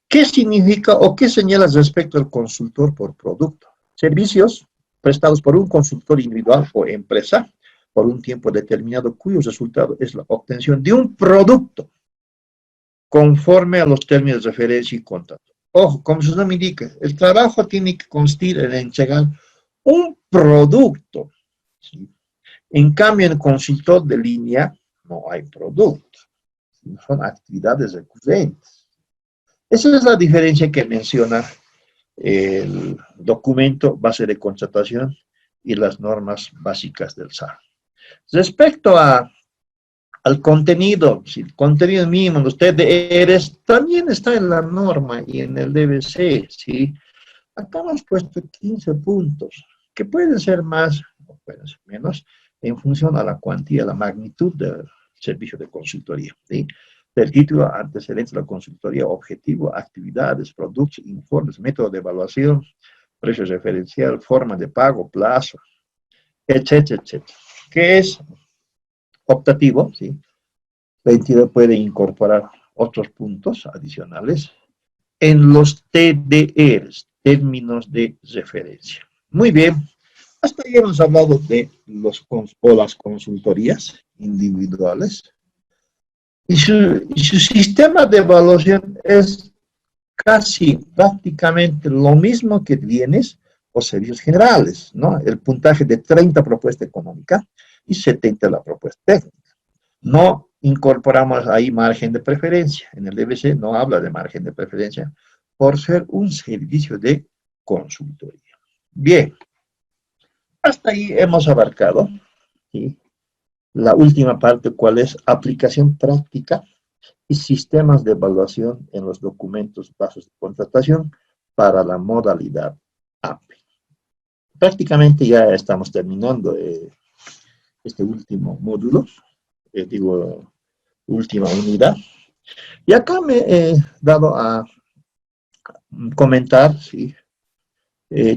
¿qué significa o qué señalas respecto al consultor por producto? Servicios prestados por un consultor individual o empresa por un tiempo determinado cuyo resultado es la obtención de un producto conforme a los términos de referencia y contrato. Ojo, como su nombre indica, el trabajo tiene que consistir en entregar un producto, ¿sí? En cambio, en el consultor de línea no hay producto, son actividades recurrentes. Esa es la diferencia que menciona el documento base de contratación y las normas básicas del SAR. Respecto al contenido, si el contenido mínimo de usted eres, también está en la norma y en el DBC, ¿sí? Acá hemos puesto 15 puntos, que pueden ser más o pueden ser menos, en función a la cuantía, la magnitud del servicio de consultoría, ¿sí? Del título, antecedentes de la consultoría, objetivo, actividades, productos, informes, método de evaluación, precio referencial, forma de pago, plazo, etcétera, etcétera. ¿Qué es optativo? ¿Sí? La entidad puede incorporar otros puntos adicionales en los TDRs, términos de referencia. Muy bien, hasta ahí hemos hablado de las consultorías individuales. Y su sistema de evaluación es casi prácticamente lo mismo que tienes los servicios generales, ¿no? El puntaje de 30 propuesta económica y 70 la propuesta técnica. No incorporamos ahí margen de preferencia. En el DBC no habla de margen de preferencia por ser un servicio de consultoría. Bien, hasta ahí hemos abarcado, ¿sí? La última parte, ¿cuál es? Aplicación práctica y sistemas de evaluación en los documentos bases de contratación para la modalidad APE. Prácticamente ya estamos terminando este último módulo, última unidad. Y acá me he dado a comentar, ¿sí?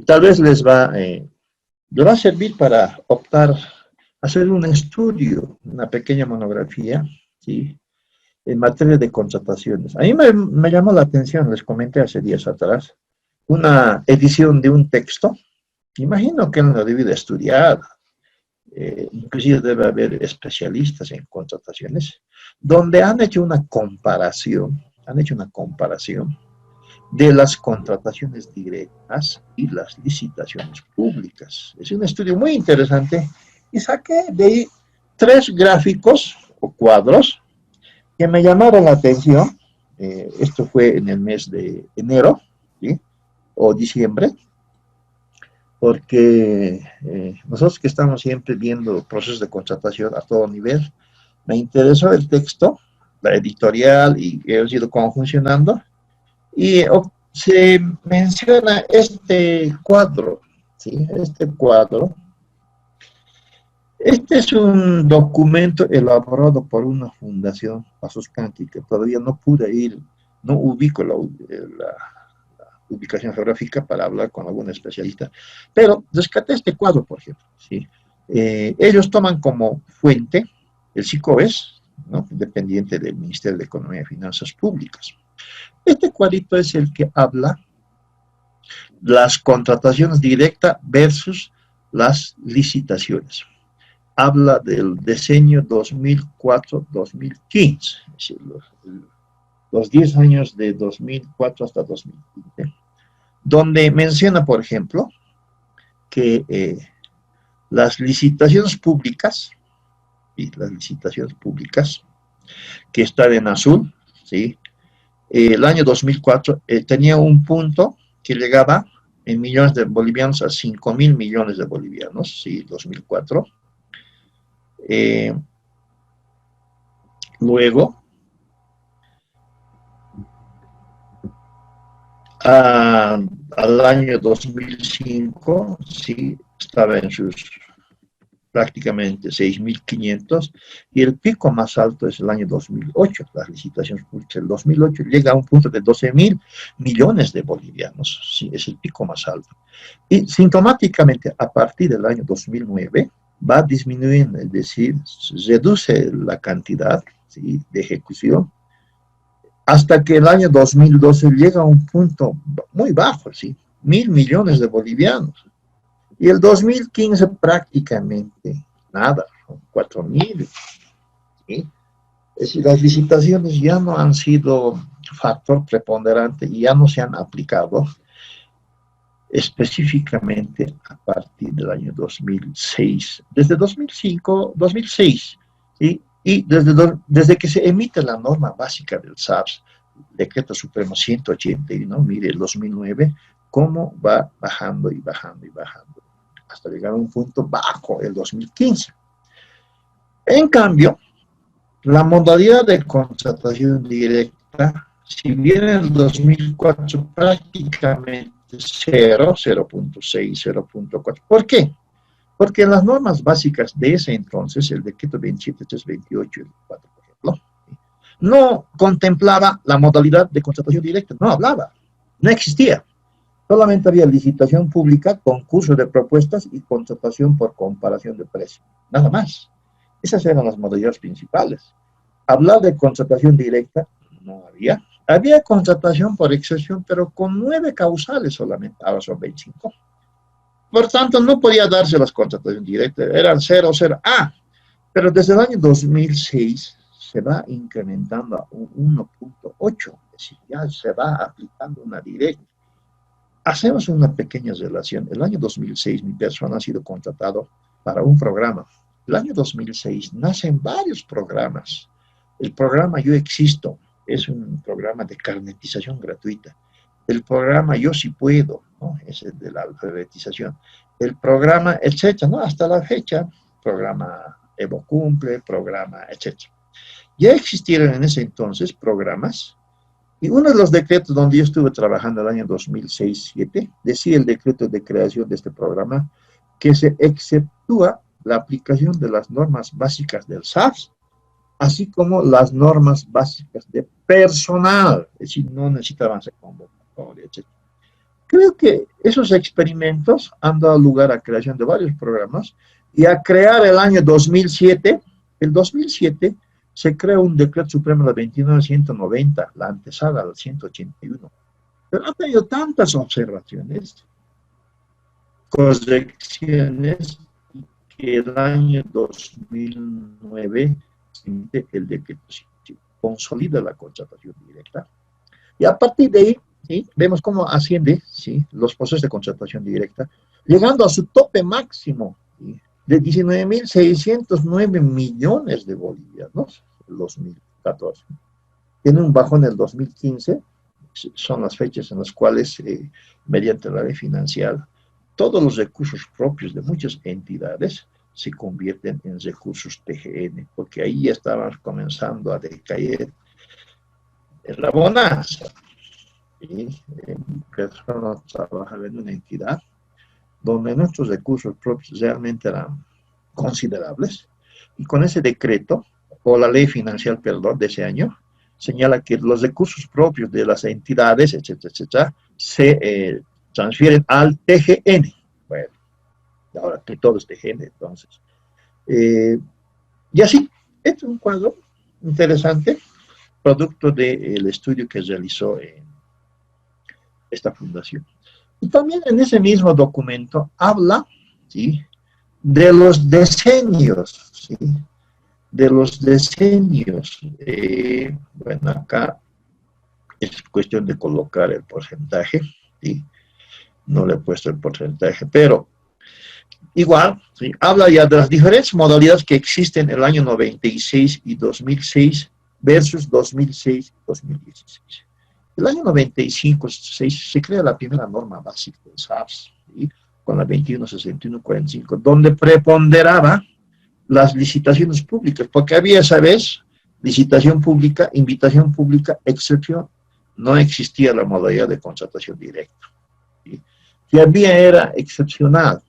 Tal vez les va a servir para optar, hacer un estudio, una pequeña monografía, ¿sí? En materia de contrataciones. A mí me llamó la atención, les comenté hace días atrás, una edición de un texto. Imagino que él lo debe de estudiar, inclusive debe haber especialistas en contrataciones, donde han hecho una comparación de las contrataciones directas y las licitaciones públicas. Es un estudio muy interesante y saqué de ahí 3 gráficos o cuadros que me llamaron la atención. Esto fue en el mes de enero, ¿sí? O diciembre, porque nosotros que estamos siempre viendo procesos de contratación a todo nivel, me interesó el texto, la editorial y he ido cómo funcionando, y se menciona este cuadro, ¿sí? Este cuadro. Este es un documento elaborado por una fundación, Pasos Canqui, que todavía no pude ir, no ubico la ubicación geográfica para hablar con algún especialista, pero rescaté este cuadro, por ejemplo, ¿sí? Ellos toman como fuente el SICOES, ¿no? Dependiente del Ministerio de Economía y Finanzas Públicas. Este cuadrito es el que habla las contrataciones directas versus las licitaciones. Habla del diseño 2004-2015, es decir, los 10 años de 2004 hasta 2015, donde menciona, por ejemplo, que las licitaciones públicas, y las licitaciones públicas que están en azul, ¿sí? El año 2004 tenía un punto que llegaba en millones de bolivianos a 5.000 millones de bolivianos, ¿sí? 2004. Luego, al año 2005, sí, estaba en sus prácticamente 6.500, y el pico más alto es el año 2008, las licitaciones públicas. El 2008 llega a un punto de 12.000 millones de bolivianos, sí, es el pico más alto. Y sintomáticamente, a partir del año 2009, va disminuyendo, es decir, reduce la cantidad, ¿sí?, de ejecución, hasta que el año 2012 llega a un punto muy bajo, ¿sí? 1.000 millones de bolivianos. Y el 2015 prácticamente nada, 4.000, ¿sí? Es decir, las licitaciones ya no han sido factor preponderante y ya no se han aplicado específicamente a partir del año 2006. Desde 2005, 2006, ¿sí? Y desde que se emite la norma básica del SAPS, Decreto Supremo 181, mire, el 2009, cómo va bajando y bajando y bajando, hasta llegar a un punto bajo el 2015. En cambio, la modalidad de contratación directa, si bien en el 2004 prácticamente 0, 0.6, 0.4. ¿Por qué? Porque en las normas básicas de ese entonces, el decreto 27328 y el 4, por ejemplo, no contemplaba la modalidad de contratación directa, no hablaba, no existía. Solamente había licitación pública, concurso de propuestas y contratación por comparación de precios. Nada más. Esas eran las modalidades principales. Hablar de contratación directa no había. Había contratación por excepción, pero con 9 causales solamente, ahora son 25. Por tanto, no podía darse las contrataciones directas, eran 0, 0. Pero desde el año 2006 se va incrementando a un 1.8, es decir, ya se va aplicando una directa. Hacemos una pequeña relación. El año 2006 mi persona ha sido contratado para un programa. El año 2006 nacen varios programas. El programa Yo Existo es un programa de carnetización gratuita. El programa Yo Sí Puedo, ¿no?, es el de la alfabetización. El programa, etcétera, ¿no? Hasta la fecha, programa Evo Cumple, programa, etcétera. Ya existieron en ese entonces programas. Y uno de los decretos donde yo estuve trabajando el año 2006-2007, decía el decreto de creación de este programa que se exceptúa la aplicación de las normas básicas del SAPS, así como las normas básicas de personal, es decir, no necesitaban ser convocatoria, etc. Creo que esos experimentos han dado lugar a creación de varios programas y a crear el año 2007, el 2007, se crea un decreto supremo de 29.190, la antesala al 181. Pero ha tenido tantas observaciones, correcciones, que el año 2009 el decreto consolida la contratación directa. Y a partir de ahí, ¿sí?, vemos cómo asciende, ¿sí?, los procesos de contratación directa, llegando a su tope máximo, ¿sí?, de 19.609 millones de bolivianos en 2014. Tiene un bajón en el 2015, son las fechas en las cuales, mediante la ley financiera, todos los recursos propios de muchas entidades se convierten en recursos TGN, porque ahí ya estábamos comenzando a decaer en la bonanza. Y personas trabajan en una entidad donde nuestros recursos propios realmente eran considerables, y con ese decreto, o la ley financiera, perdón, de ese año, señala que los recursos propios de las entidades, etcétera, etcétera, se transfieren al TGN. Bueno, ahora que todo es TGN, entonces. Y así, este es un cuadro interesante, producto del estudio que realizó esta fundación. Y también en ese mismo documento habla, ¿sí?, de los decenios, ¿sí?, de los decenios. Bueno, acá es cuestión de colocar el porcentaje, ¿sí? No le he puesto el porcentaje, pero igual, ¿sí? Habla ya de las diferentes modalidades que existen en el año 96 y 2006 versus 2006 y 2016. El año 95 se crea la primera norma básica del SARS, ¿sí? Con la 216145, donde preponderaba las licitaciones públicas, porque había esa vez licitación pública, invitación pública, excepción, no existía la modalidad de contratación directa, ¿sí? Si había era excepcional.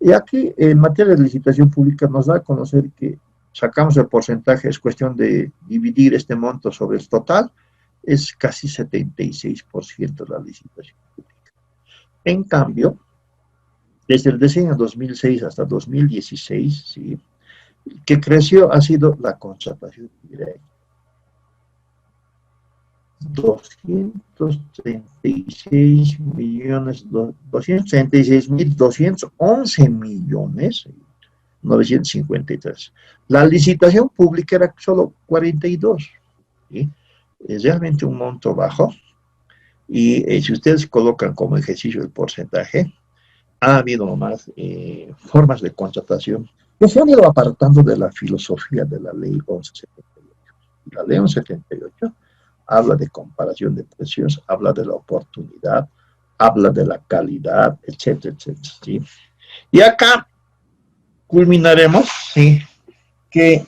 Y aquí, en materia de licitación pública, nos da a conocer que sacamos el porcentaje, es cuestión de dividir este monto sobre el total, es casi 76% la licitación pública. En cambio, desde el diseño 2006 hasta 2016, ¿sí? Que creció ha sido la contratación directa. 236 millones, 236.211 millones, 953. La licitación pública era solo 42, ¿sí? Es realmente un monto bajo. Y si ustedes colocan como ejercicio el porcentaje, ha habido más formas de contratación que se han ido apartando de la filosofía de la ley 1178. La ley 1178 habla de comparación de precios, habla de la oportunidad, habla de la calidad, etcétera, etcétera, ¿sí? Y acá culminaremos, ¿sí? Que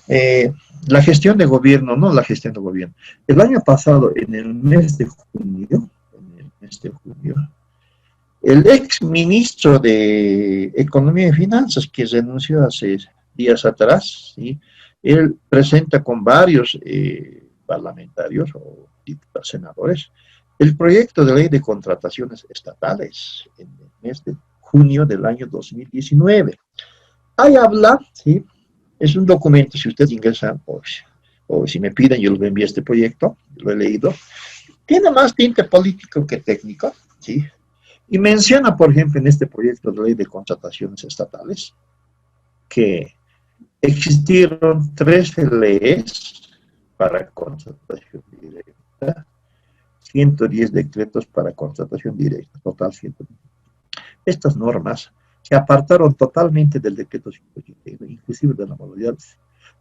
la gestión de gobierno, no la gestión de gobierno, el año pasado, en el mes de junio, el ex ministro de Economía y Finanzas, que renunció hace días atrás, ¿sí? Él presenta con varios parlamentarios o senadores el proyecto de ley de contrataciones estatales en el mes de junio del año 2019. Ahí habla, ¿sí? Es un documento, si ustedes ingresan o si me piden, yo les envío este proyecto, lo he leído. Tiene más tinte político que técnico, ¿sí? Y menciona, por ejemplo, en este proyecto de ley de contrataciones estatales, que existieron 13 leyes para contratación directa, 110 decretos para contratación directa, total 110. Estas normas se apartaron totalmente del decreto 189, inclusive de la modalidad,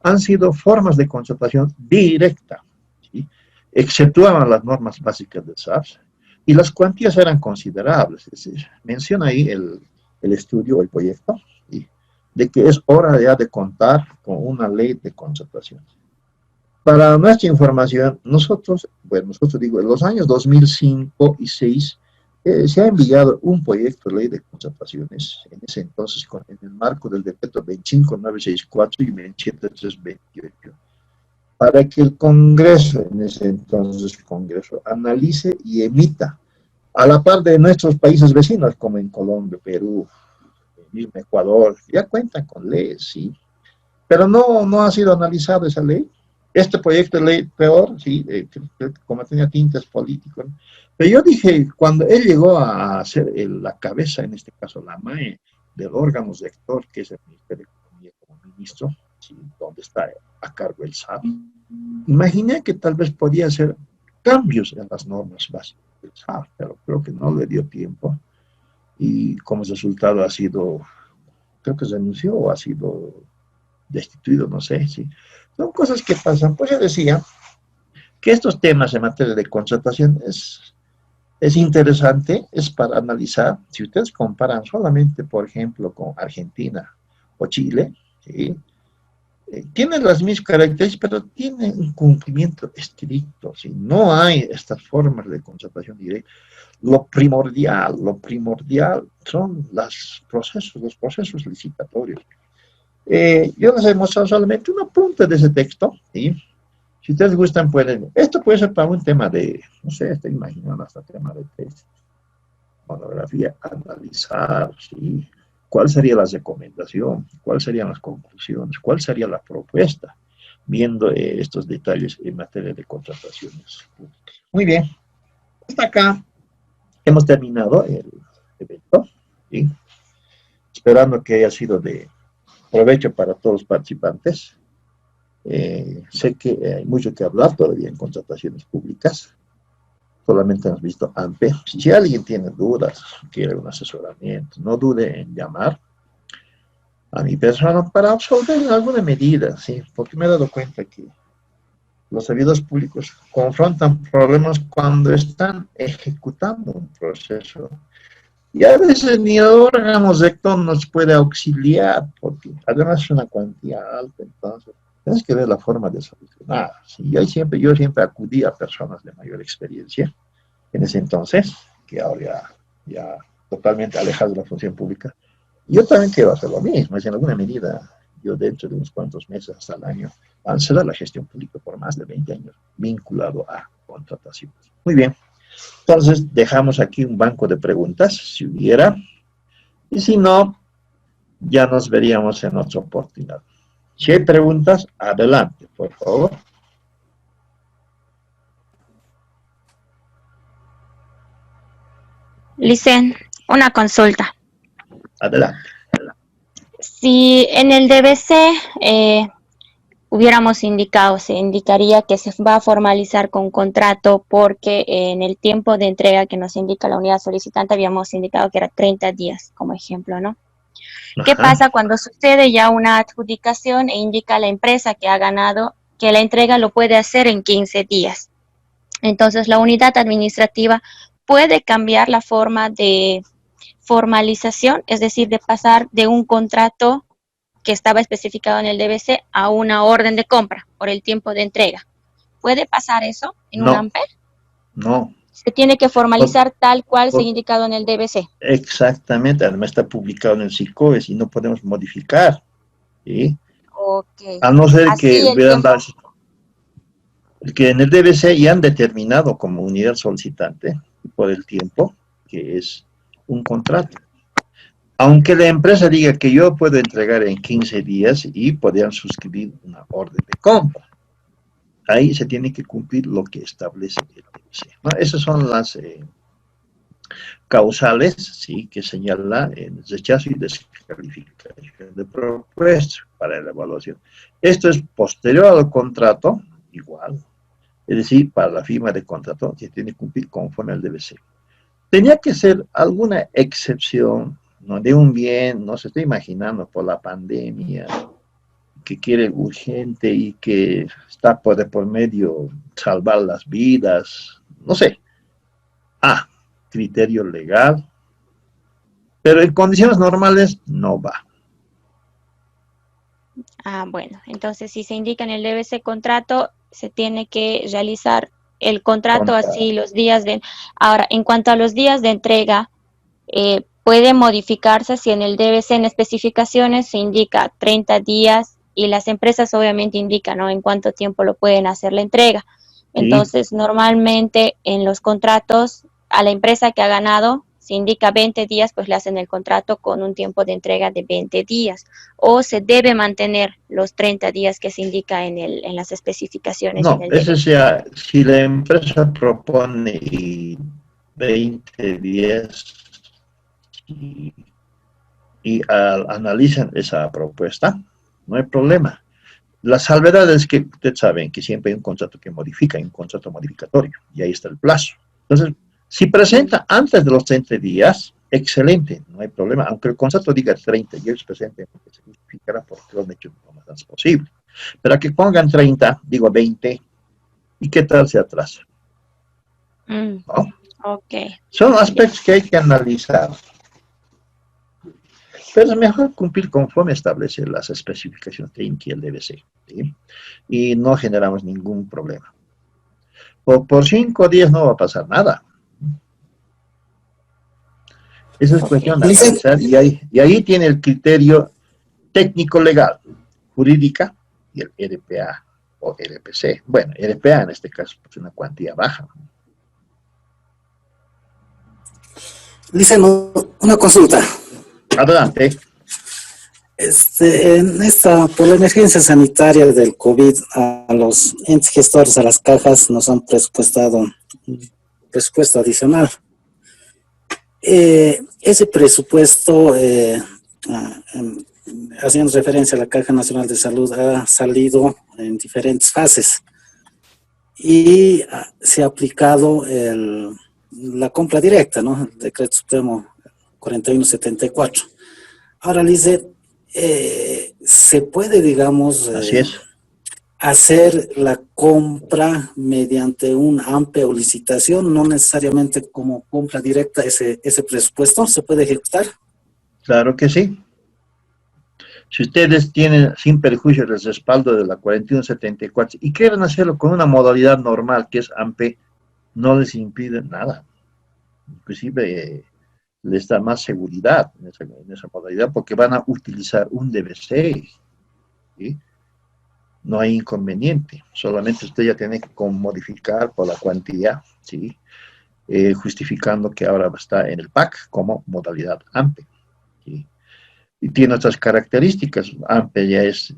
han sido formas de contratación directa, ¿sí? Exceptuaban las normas básicas del SARS, y las cuantías eran considerables. Es decir, menciona ahí el estudio, el proyecto, ¿sí? De que es hora ya de contar con una ley de contratación. Para nuestra información, nosotros digo, en los años 2005 y 2006, se ha enviado un proyecto de ley de contrataciones, en ese entonces, en el marco del decreto 25964 y 27328, para que el Congreso, en ese entonces Congreso, analice y emita, a la par de nuestros países vecinos, como en Colombia, Perú, mismo Ecuador, ya cuentan con leyes, sí, pero no ha sido analizada esa ley. Este proyecto de ley, peor, sí, como tenía tintes políticos, ¿no? Pero yo dije, cuando él llegó a ser la cabeza, en este caso la MAE, del órgano rector, que es el Ministerio de Economía como ministro, ¿sí? Donde está a cargo el SAP, imaginé que tal vez podía hacer cambios en las normas básicas del SAP, pero creo que no le dio tiempo, y como resultado ha sido, creo que renunció o ha sido destituido, no sé, sí. Son cosas que pasan. Pues yo decía que estos temas en materia de contratación es interesante, es para analizar. Si ustedes comparan solamente, por ejemplo, con Argentina o Chile, ¿sí? Tienen las mismas características, pero tienen un cumplimiento estricto, ¿sí? No hay estas formas de contratación directa. Lo primordial son los procesos licitatorios. Yo les he mostrado solamente una punta de ese texto, ¿sí? Si ustedes gustan, pueden. Esto puede ser para un tema de, no sé, estoy imaginando hasta tema de tesis, monografía, analizar, ¿sí? ¿Cuál sería la recomendación? ¿Cuáles serían las conclusiones? ¿Cuál sería la propuesta? Viendo estos detalles en materia de contrataciones públicas. Muy bien. Hasta acá hemos terminado el evento, ¿sí? Esperando que haya sido de provecho para todos los participantes. Sé que hay mucho que hablar todavía en contrataciones públicas. solamente hemos visto AMPE. Si alguien tiene dudas, quiere un asesoramiento, no dude en llamar a mi persona para absolver alguna medida, ¿sí? Porque me he dado cuenta que los servidores públicos confrontan problemas cuando están ejecutando un proceso. Y a veces ni el órgano rector nos puede auxiliar, porque además es una cuantía alta, entonces tienes que ver la forma de solucionar. Sí, yo siempre acudí a personas de mayor experiencia en ese entonces, que ahora ya totalmente alejados de la función pública. Yo también quiero hacer lo mismo, es en alguna medida, yo dentro de unos cuantos meses hasta el año, avanzaré la gestión pública por más de 20 años, vinculado a contrataciones. Muy bien, entonces dejamos aquí un banco de preguntas, si hubiera, y si no, ya nos veríamos en otra oportunidad. Si hay preguntas, adelante, por favor. Licen, una consulta. Adelante. Si en el DBC hubiéramos indicado, se indicaría que se va a formalizar con contrato porque en el tiempo de entrega que nos indica la unidad solicitante habíamos indicado que era 30 días, como ejemplo, ¿no? ¿Qué Ajá. pasa cuando sucede ya una adjudicación e indica a la empresa que ha ganado que la entrega lo puede hacer en 15 días? Entonces, la unidad administrativa puede cambiar la forma de formalización, es decir, de pasar de un contrato que estaba especificado en el DBC a una orden de compra por el tiempo de entrega. ¿Puede pasar eso en un No, AMPE? no. Se tiene que Por, formalizar tal cual se ha por, indicado en el DBC. exactamente, además está publicado en el SICOES y no podemos modificar, ¿sí? Ok. A no ser que Así el hubieran dado, tiempo. que en el DBC ya han determinado como unidad solicitante por el tiempo, que es un contrato. Aunque la empresa diga que yo puedo entregar en 15 días y podrían suscribir una orden de compra. Ahí se tiene que cumplir lo que establece el DBC, ¿no? Esas son las causales, sí, que señala el rechazo y descalificación de propuesta para la evaluación. Esto es posterior al contrato, igual. Es decir, para la firma de contrato se tiene que cumplir conforme al DBC. Tenía que ser alguna excepción, ¿no? De un bien, no se está imaginando por la pandemia, que quiere urgente y que está por medio salvar las vidas, no sé. Ah, criterio legal, pero en condiciones normales no va. Ah, bueno, entonces si se indica en el DBC contrato, se tiene que realizar el contrato Contra, así los días de... Ahora, en cuanto a los días de entrega, puede modificarse si en el DBC en especificaciones se indica 30 días y las empresas obviamente indican, ¿no?, en cuánto tiempo lo pueden hacer la entrega. sí, Entonces, normalmente en los contratos a la empresa que ha ganado se indica 20 días, pues le hacen el contrato con un tiempo de entrega de 20 días. O se debe mantener los 30 días que se indica en las especificaciones y en no, el ese DBC. sea, si la empresa propone 20 días y, analizan esa propuesta, no hay problema. La salvedad es que ustedes saben que siempre hay un contrato que modifica, hay un contrato modificatorio, y ahí está el plazo. Entonces, si presenta antes de los 30 días, excelente, no hay problema. Aunque el contrato diga 30 y ellos presenten, porque se justificará porque lo han hecho lo más antes posible. Pero a que pongan 30, digo 20, ¿y qué tal se atrasa? ¿No? Ok, Son ya. aspectos que hay que analizar. Pero es mejor cumplir conforme establece las especificaciones de INCI y el DBC, ¿sí? Y no generamos ningún problema. Por 5 días no va a pasar nada. Esa es Ok. cuestión de Licen, analizar y ahí tiene el criterio técnico-legal, jurídica y el RPA o RPC. Bueno, RPA en este caso es una cuantía baja. Licen, una consulta. Adelante. En esta, por la emergencia sanitaria del COVID, a los entes gestores, a las cajas, nos han presupuestado un presupuesto adicional. Ese presupuesto, haciendo referencia a la Caja Nacional de Salud, ha salido en diferentes fases. y se ha aplicado la compra directa, ¿no? El Decreto Supremo 4174. Ahora, Lizeth, se puede, digamos, Así es. hacer la compra mediante un AMPE o licitación, no necesariamente como compra directa ese presupuesto, ¿se puede ejecutar? Claro que sí. Si ustedes tienen, sin perjuicio, el respaldo de la 4174 y quieren hacerlo con una modalidad normal, que es AMPE, no les impide nada. Inclusive les da más seguridad en esa modalidad porque van a utilizar un DBC, ¿sí? No hay inconveniente, solamente usted ya tiene que modificar por la cuantía, ¿sí? Justificando que ahora está en el PAC como modalidad AMPE, ¿sí? Y tiene otras características. AMPE ya es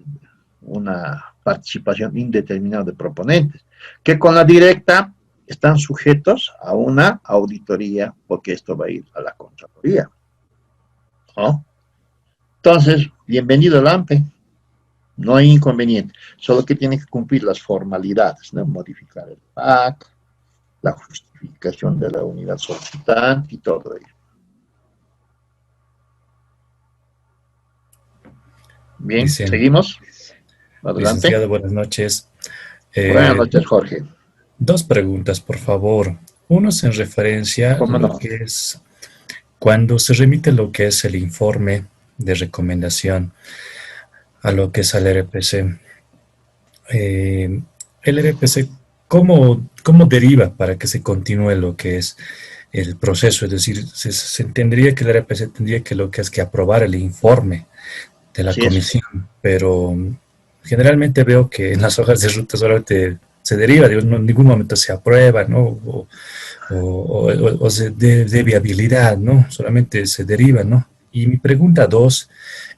una participación indeterminada de proponentes, que con la directa están sujetos a una auditoría, porque esto va a ir a la Contraloría, ¿no? Entonces, bienvenido al AMPE, no hay inconveniente, solo que tiene que cumplir las formalidades, ¿no? Modificar el PAC, la justificación de la unidad solicitante y todo ello. Bien, Dicen, seguimos. Adelante. licenciado, buenas noches. Buenas noches, Jorge. Dos preguntas, por favor. Uno es en referencia a ¿Cómo lo no? que es cuando se remite lo que es el informe de recomendación a lo que es al RPC. El RPC, ¿cómo deriva para que se continúe lo que es el proceso? Es decir, se entendería que el RPC tendría que lo que es que aprobar el informe de la Así es. comisión, pero generalmente veo que en las hojas de ruta solamente se deriva, digo, en ningún momento se aprueba, ¿no? O de viabilidad, ¿no? Solamente se deriva, ¿no? Y mi pregunta dos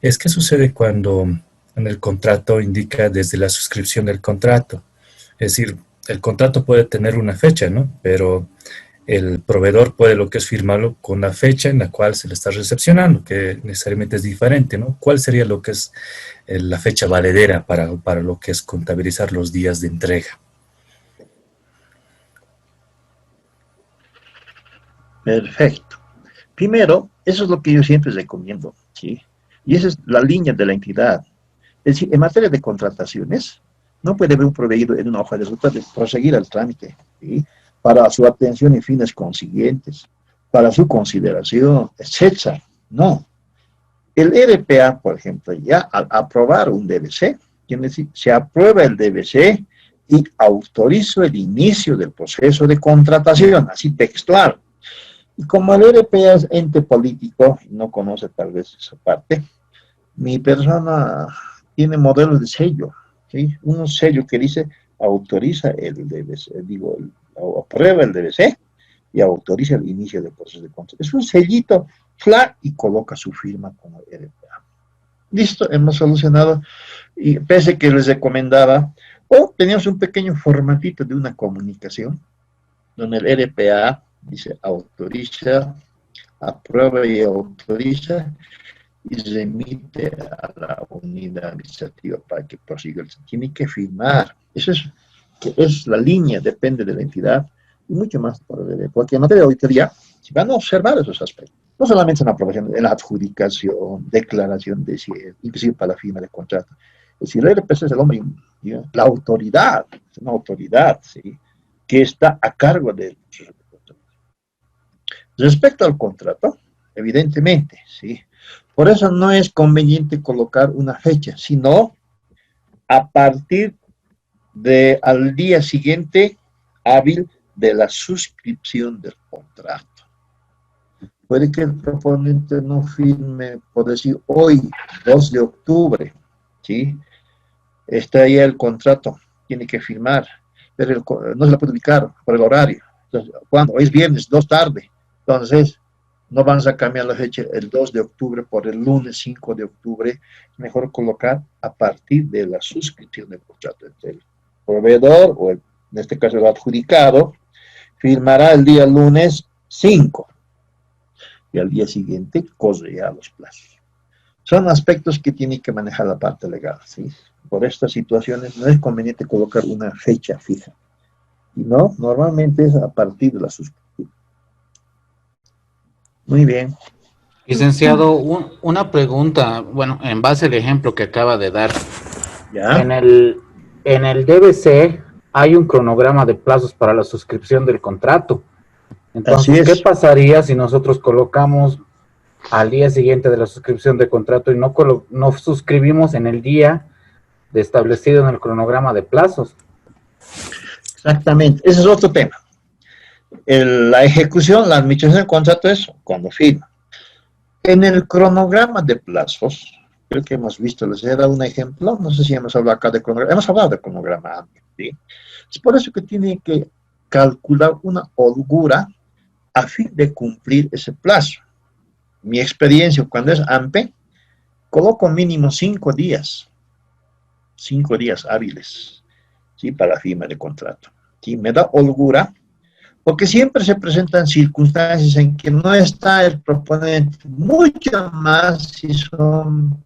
es, ¿qué sucede cuando en el contrato indica desde la suscripción del contrato? Es decir, el contrato puede tener una fecha, ¿no? Pero el proveedor puede lo que es firmarlo con la fecha en la cual se le está recepcionando, que necesariamente es diferente, ¿no? ¿Cuál sería lo que es la fecha valedera para lo que es contabilizar los días de entrega? Perfecto. Primero, eso es lo que yo siempre recomiendo, ¿sí? Y esa es la línea de la entidad. Es decir, en materia de contrataciones, no puede haber un proveído en una hoja de ruta de proseguir el trámite, ¿sí? Para su atención y fines consiguientes, para su consideración, etcétera. No. El RPA, por ejemplo, ya al aprobar un DBC, quiere decir, se aprueba el DBC y autorizo el inicio del proceso de contratación, así textual. Y como el RPA es ente político, y no conoce tal vez esa parte, mi persona tiene modelos de sello, ¿sí? Un sello que dice autoriza el DBC, aprueba el DBC y autoriza el inicio del proceso de contratación. Es un sellito, fla, y coloca su firma con el RPA. Listo, hemos solucionado, y pese que les recomendaba, o teníamos un pequeño formatito de una comunicación, donde el RPA dice autoriza, aprueba y autoriza, y remite a la unidad administrativa para que prosiga. Tiene que firmar. Eso es, que es la línea, depende de la entidad, y mucho más, porque en materia de auditoría se van a observar esos aspectos. No solamente en la aprobación, en la adjudicación, declaración de cierre, inclusive para la firma de contrato. Es decir, el RPC es el hombre, la autoridad, es una autoridad, ¿sí? Que está a cargo del proceso de contrato. Respecto al contrato, evidentemente, ¿sí? Por eso no es conveniente colocar una fecha, sino a partir de al día siguiente hábil de la suscripción del contrato. Puede que el proponente no firme, por decir, hoy, 2 de octubre, ¿sí? Está ahí el contrato, tiene que firmar, pero no se la puede ubicar por el horario. Entonces, ¿cuándo? Hoy es viernes, 2 tarde. Entonces, no vamos a cambiar la fecha el 2 de octubre por el lunes 5 de octubre. Mejor colocar a partir de la suscripción del contrato. El proveedor, o en este caso el adjudicado, firmará el día lunes 5 y al día siguiente corre ya los plazos. Son aspectos que tiene que manejar la parte legal, ¿sí? Por estas situaciones no es conveniente colocar una fecha fija. Y no, normalmente es a partir de la suscripción. Muy bien. Licenciado, una pregunta, bueno, en base al ejemplo que acaba de dar. ¿Ya? En el DBC hay un cronograma de plazos para la suscripción del contrato. Así Entonces, ¿qué es. pasaría si nosotros colocamos al día siguiente de la suscripción de contrato y no suscribimos en el día establecido en el cronograma de plazos? Exactamente. Ese es otro tema. La ejecución, la administración del contrato es cuando firma. En el cronograma de plazos, creo que hemos visto, les he dado un ejemplo, no sé si hemos hablado acá de cronograma, hemos hablado de cronograma antes, ¿sí? Es por eso que tiene que calcular una holgura a fin de cumplir ese plazo. Mi experiencia, cuando es AMPE, coloco mínimo 5 días hábiles, ¿sí? Para la firma de contrato. ¿Sí? Me da holgura, porque siempre se presentan circunstancias en que no está el proponente, mucho más si son,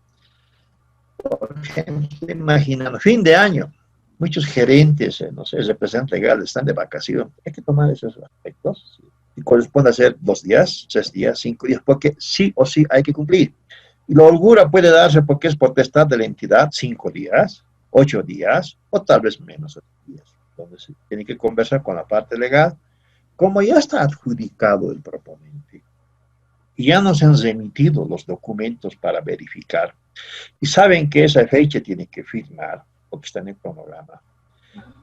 por ejemplo, imaginando, fin de año, muchos gerentes, no sé, representantes legales están de vacación. Hay que tomar esos aspectos, ¿sí? Y corresponde hacer 2 días, 3 días, 5 días, porque sí o sí hay que cumplir. Y la holgura puede darse porque es potestad de la entidad 5 días, 8 días, o tal vez menos días, donde se tiene que conversar con la parte legal. Como ya está adjudicado el proponente y ya nos han remitido los documentos para verificar y saben que esa fecha tiene que firmar porque está en el cronograma,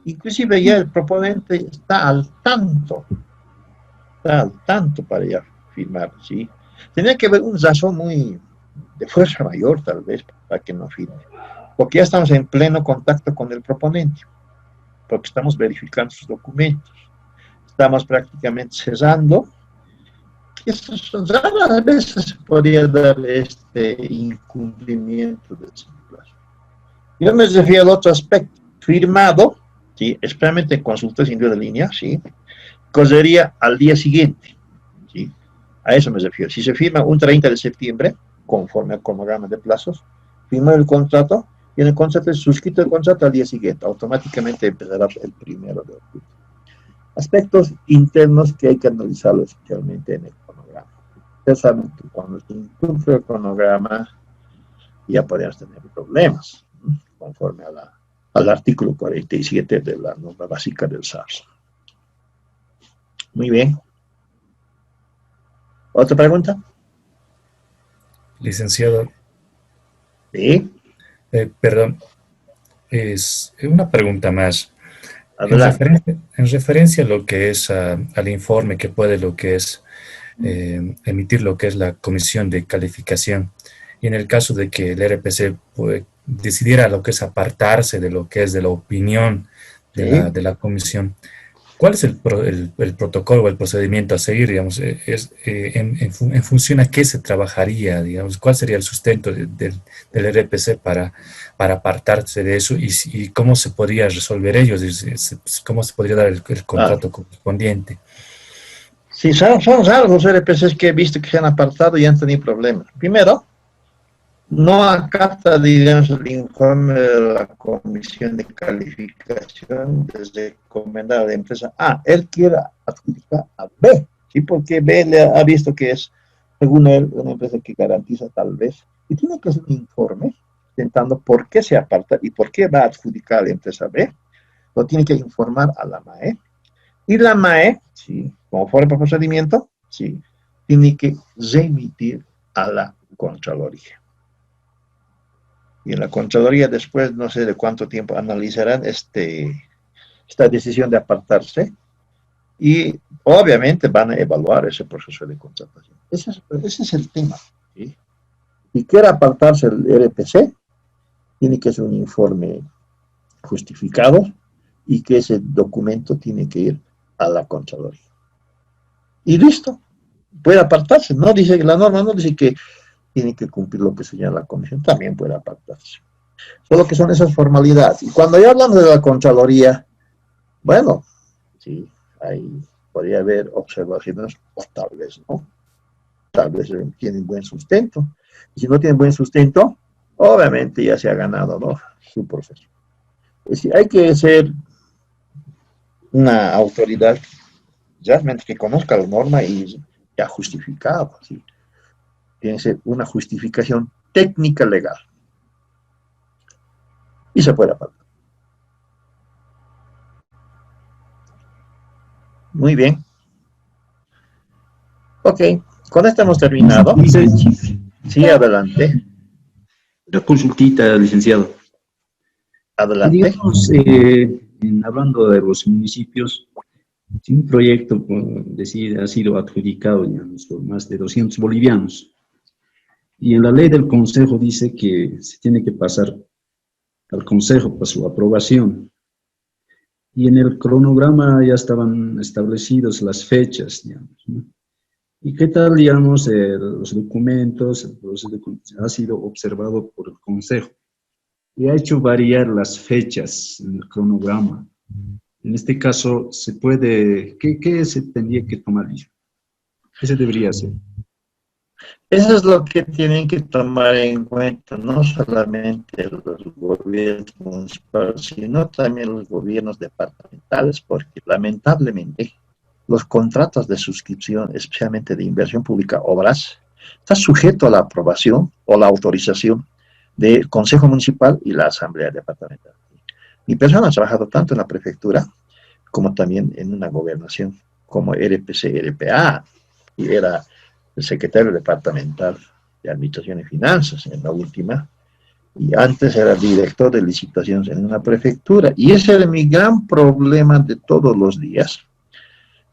inclusive ya el proponente está al tanto para ya firmar, ¿sí? Tenía que haber un razón muy de fuerza mayor tal vez para que no firme, porque ya estamos en pleno contacto con el proponente, porque estamos verificando sus documentos. Estamos prácticamente cesando. Raras veces se podría dar este incumplimiento del plazo. Yo me refiero al otro aspecto. Firmado, ¿sí? Especialmente en consultas sin de línea, ¿sí? Correría al día siguiente, ¿sí? A eso me refiero. Si se firma un 30 de septiembre, conforme al cronograma de plazos, firma el contrato y en el contrato es suscrito el contrato al día siguiente. Automáticamente empezará el 1 de octubre. Aspectos internos que hay que analizar especialmente en el cronograma. Ustedes saben que cuando se incumple el cronograma ya podríamos tener problemas, ¿no? Conforme al artículo 47 de la norma básica del SARS. Muy bien. ¿Otra pregunta? Licenciado, Sí. perdón, es una pregunta más. Adelante. En referencia a lo que es al informe que puede lo que es emitir lo que es la comisión de calificación, y en el caso de que el RPC decidiera lo que es apartarse de lo que es de la opinión Sí. de la comisión, ¿cuál es el protocolo o el procedimiento a seguir, digamos? En función a qué se trabajaría, digamos? ¿Cuál sería el sustento del RPC para apartarse de eso y cómo se podría resolver ellos? ¿Cómo se podría dar el contrato correspondiente? Sí, son raros los RPCs que he visto que se han apartado y han tenido problemas. Primero, no acata, digamos, el informe de la comisión de calificación desde recomendar a la empresa A. Él quiere adjudicar a B, ¿sí? Porque B le ha visto que es, según él, una empresa que garantiza tal vez. Y tiene que hacer un informe intentando por qué se aparta y por qué va a adjudicar a la empresa B. Lo tiene que informar a la MAE. Y la MAE, ¿sí? Como fuera por procedimiento, ¿sí? Tiene que remitir a la Contraloría. Y en la Contraloría después, no sé de cuánto tiempo, analizarán esta decisión de apartarse y obviamente van a evaluar ese proceso de contratación. Ese es el tema, ¿sí? Si quiere apartarse el RPC, tiene que ser un informe justificado y que ese documento tiene que ir a la Contraloría. Y listo, puede apartarse. No dice, la norma no dice que tiene que cumplir lo que señala la comisión, también puede apartarse. Solo que son esas formalidades. Y cuando ya hablamos de la Contraloría, bueno, sí, ahí podría haber observaciones, o tal vez no. Tal vez tienen buen sustento. Y si no tienen buen sustento, obviamente ya se ha ganado, ¿no?, su proceso. Es decir, hay que ser una autoridad realmente que conozca la norma y ya justificado, ¿sí? Tiene que ser una justificación técnica legal. Y se puede apartar. Muy bien. Ok, con esto hemos terminado. Sí, adelante. La consultita, licenciado. Y Adelante. digamos, hablando de los municipios, si un proyecto ha sido adjudicado, digamos, por más de 200 bolivianos, y en la ley del Consejo dice que se tiene que pasar al Consejo para su aprobación, y en el cronograma ya estaban establecidas las fechas, digamos, ¿no? ¿Y qué tal, digamos, los documentos, el proceso ha sido observado por el Consejo y ha hecho variar las fechas en el cronograma? En este caso, ¿qué se tendría que tomar? ¿Qué se debería hacer? Eso es lo que tienen que tomar en cuenta, no solamente los gobiernos municipales, sino también los gobiernos departamentales, porque lamentablemente los contratos de suscripción, especialmente de inversión pública, obras, está sujeto a la aprobación o la autorización del Consejo Municipal y la Asamblea Departamental. Mi persona ha trabajado tanto en la prefectura como también en una gobernación como RPC, RPA, y era el secretario departamental de Administración y Finanzas en la última, y antes era director de licitaciones en una prefectura, y ese era mi gran problema de todos los días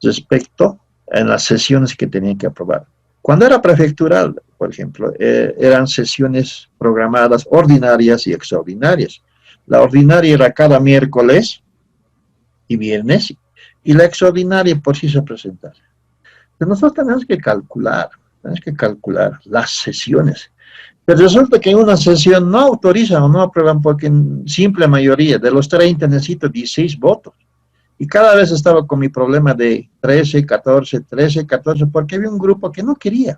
respecto a las sesiones que tenían que aprobar. Cuando era prefectural, por ejemplo, eran sesiones programadas ordinarias y extraordinarias. La ordinaria era cada miércoles y viernes, y la extraordinaria por sí se presentaba. Pero nosotros tenemos que calcular las sesiones. Pero resulta que en una sesión no autorizan o no aprueban porque en simple mayoría de los 30 necesito 16 votos. Y cada vez estaba con mi problema de 13, 14, porque había un grupo que no quería.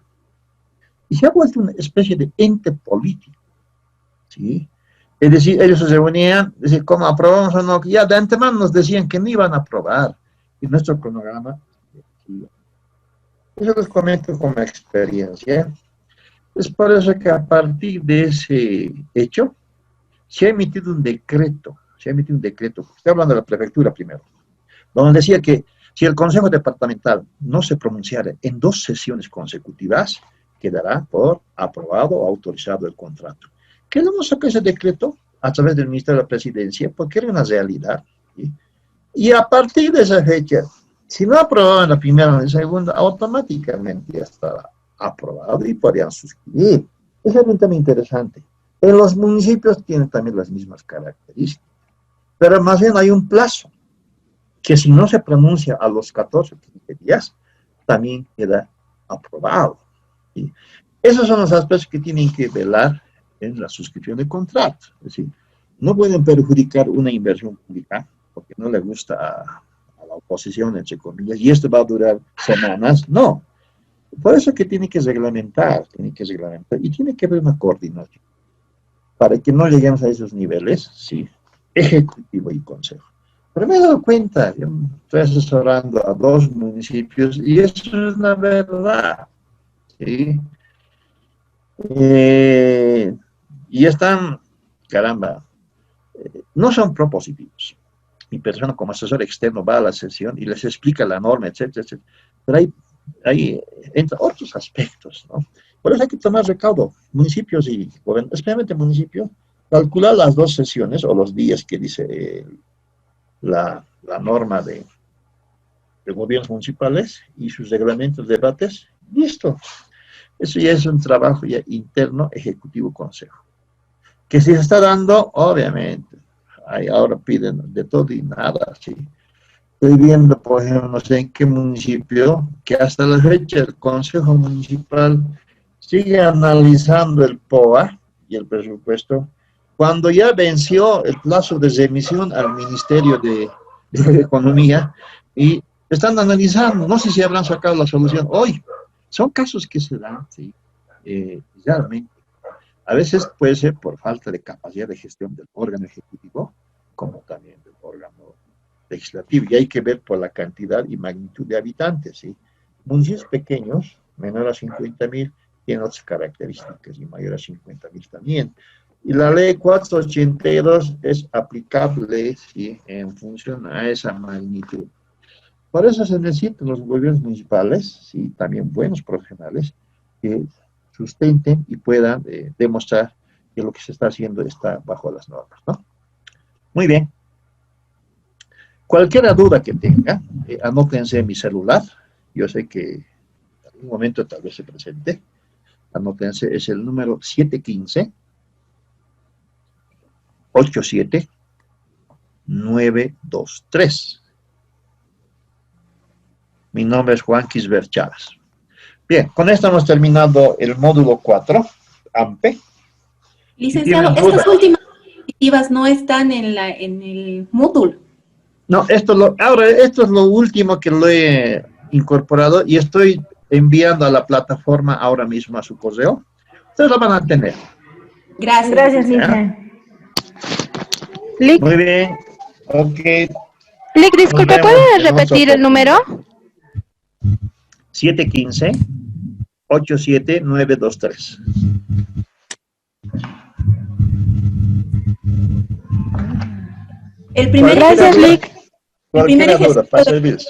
Y se ha vuelto una especie de ente político, ¿sí? Es decir, ellos se reunían, decir, ¿cómo aprobamos o no? Ya de antemano nos decían que no iban a aprobar. Y nuestro cronograma, eso les comento como experiencia. Es por eso que a partir de ese hecho, se ha emitido un decreto, estoy hablando de la prefectura primero, donde decía que si el Consejo Departamental no se pronunciara en 2 sesiones consecutivas, quedará por aprobado o autorizado el contrato. ¿Qué no sacó ese decreto? A través del Ministerio de la Presidencia, porque era una realidad, ¿sí? Y a partir de esa fecha, si no aprobaban la primera o la segunda, automáticamente ya estaba aprobado y podían suscribir. Ese es un tema interesante. En los municipios tienen también las mismas características, pero más bien hay un plazo, que si no se pronuncia a los 14 días, también queda aprobado. ¿Sí? Esos son los aspectos que tienen que velar en la suscripción de contrato. Es decir, no pueden perjudicar una inversión pública porque no le gusta a la oposición, entre comillas, y esto va a durar semanas. No. Por eso que tiene que reglamentar, y tiene que haber una coordinación para que no lleguemos a esos niveles, sí, ejecutivo y consejo. Pero me he dado cuenta, yo estoy asesorando a 2 municipios y eso es la verdad, ¿sí? Y están, caramba, no son propositivos. Mi persona como asesor externo va a la sesión y les explica la norma, etcétera, etcétera. Pero hay entre otros aspectos, ¿no? Por eso hay que tomar recaudo, municipios y gobiernos, especialmente municipios, calcular las 2 sesiones o los días que dice la norma de gobiernos municipales y sus reglamentos de debates, listo. Eso ya es un trabajo ya interno, ejecutivo, consejo. Que si se está dando, obviamente, ahora piden de todo y nada, sí. Estoy viendo, por ejemplo, no sé en qué municipio, que hasta la fecha el Consejo Municipal sigue analizando el POA y el presupuesto, cuando ya venció el plazo de remisión al Ministerio de Economía, y están analizando, no sé si habrán sacado la solución hoy. Son casos que se dan, sí, realmente. A veces puede ser por falta de capacidad de gestión del órgano ejecutivo, como también del órgano legislativo y hay que ver por la cantidad y magnitud de habitantes, ¿sí? Municipios pequeños, menor a 50.000, tienen otras características y mayor a 50.000 también. Y la ley 482 es aplicable, ¿sí?, en función a esa magnitud. Por eso se necesitan los gobiernos municipales, ¿sí?, también buenos profesionales, que sustenten y puedan demostrar que lo que se está haciendo está bajo las normas, ¿no? Muy bien. Cualquier duda que tenga, anótense en mi celular. Yo sé que en algún momento tal vez se presente. Anótense, es el número 715-87-923. Mi nombre es Juan Quisbert Chávez. Bien, con esto hemos terminado el módulo 4, AMPE. Licenciado, estas últimas diapositivas no están en el módulo. No, esto es lo último que lo he incorporado y estoy enviando a la plataforma ahora mismo a su correo. Ustedes lo van a tener. Gracias. Gracias, Lice. Muy bien. Ok. Lic, disculpe, ¿puede repetir el número? 715-87-923. El primer Gracias, Lic. Cualquier duda, para servirles.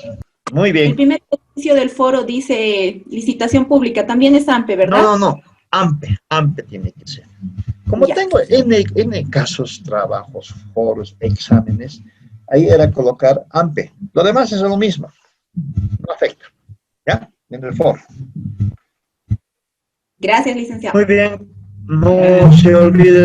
Muy bien. El primer ejercicio del foro dice licitación pública, también es AMPE, ¿verdad? No. AMPE tiene que ser. Como Ya. tengo N casos, trabajos, foros, exámenes, ahí era colocar AMPE. Lo demás es lo mismo. No afecta. ¿Ya? En el foro. Gracias, licenciado. Muy bien. No se olvide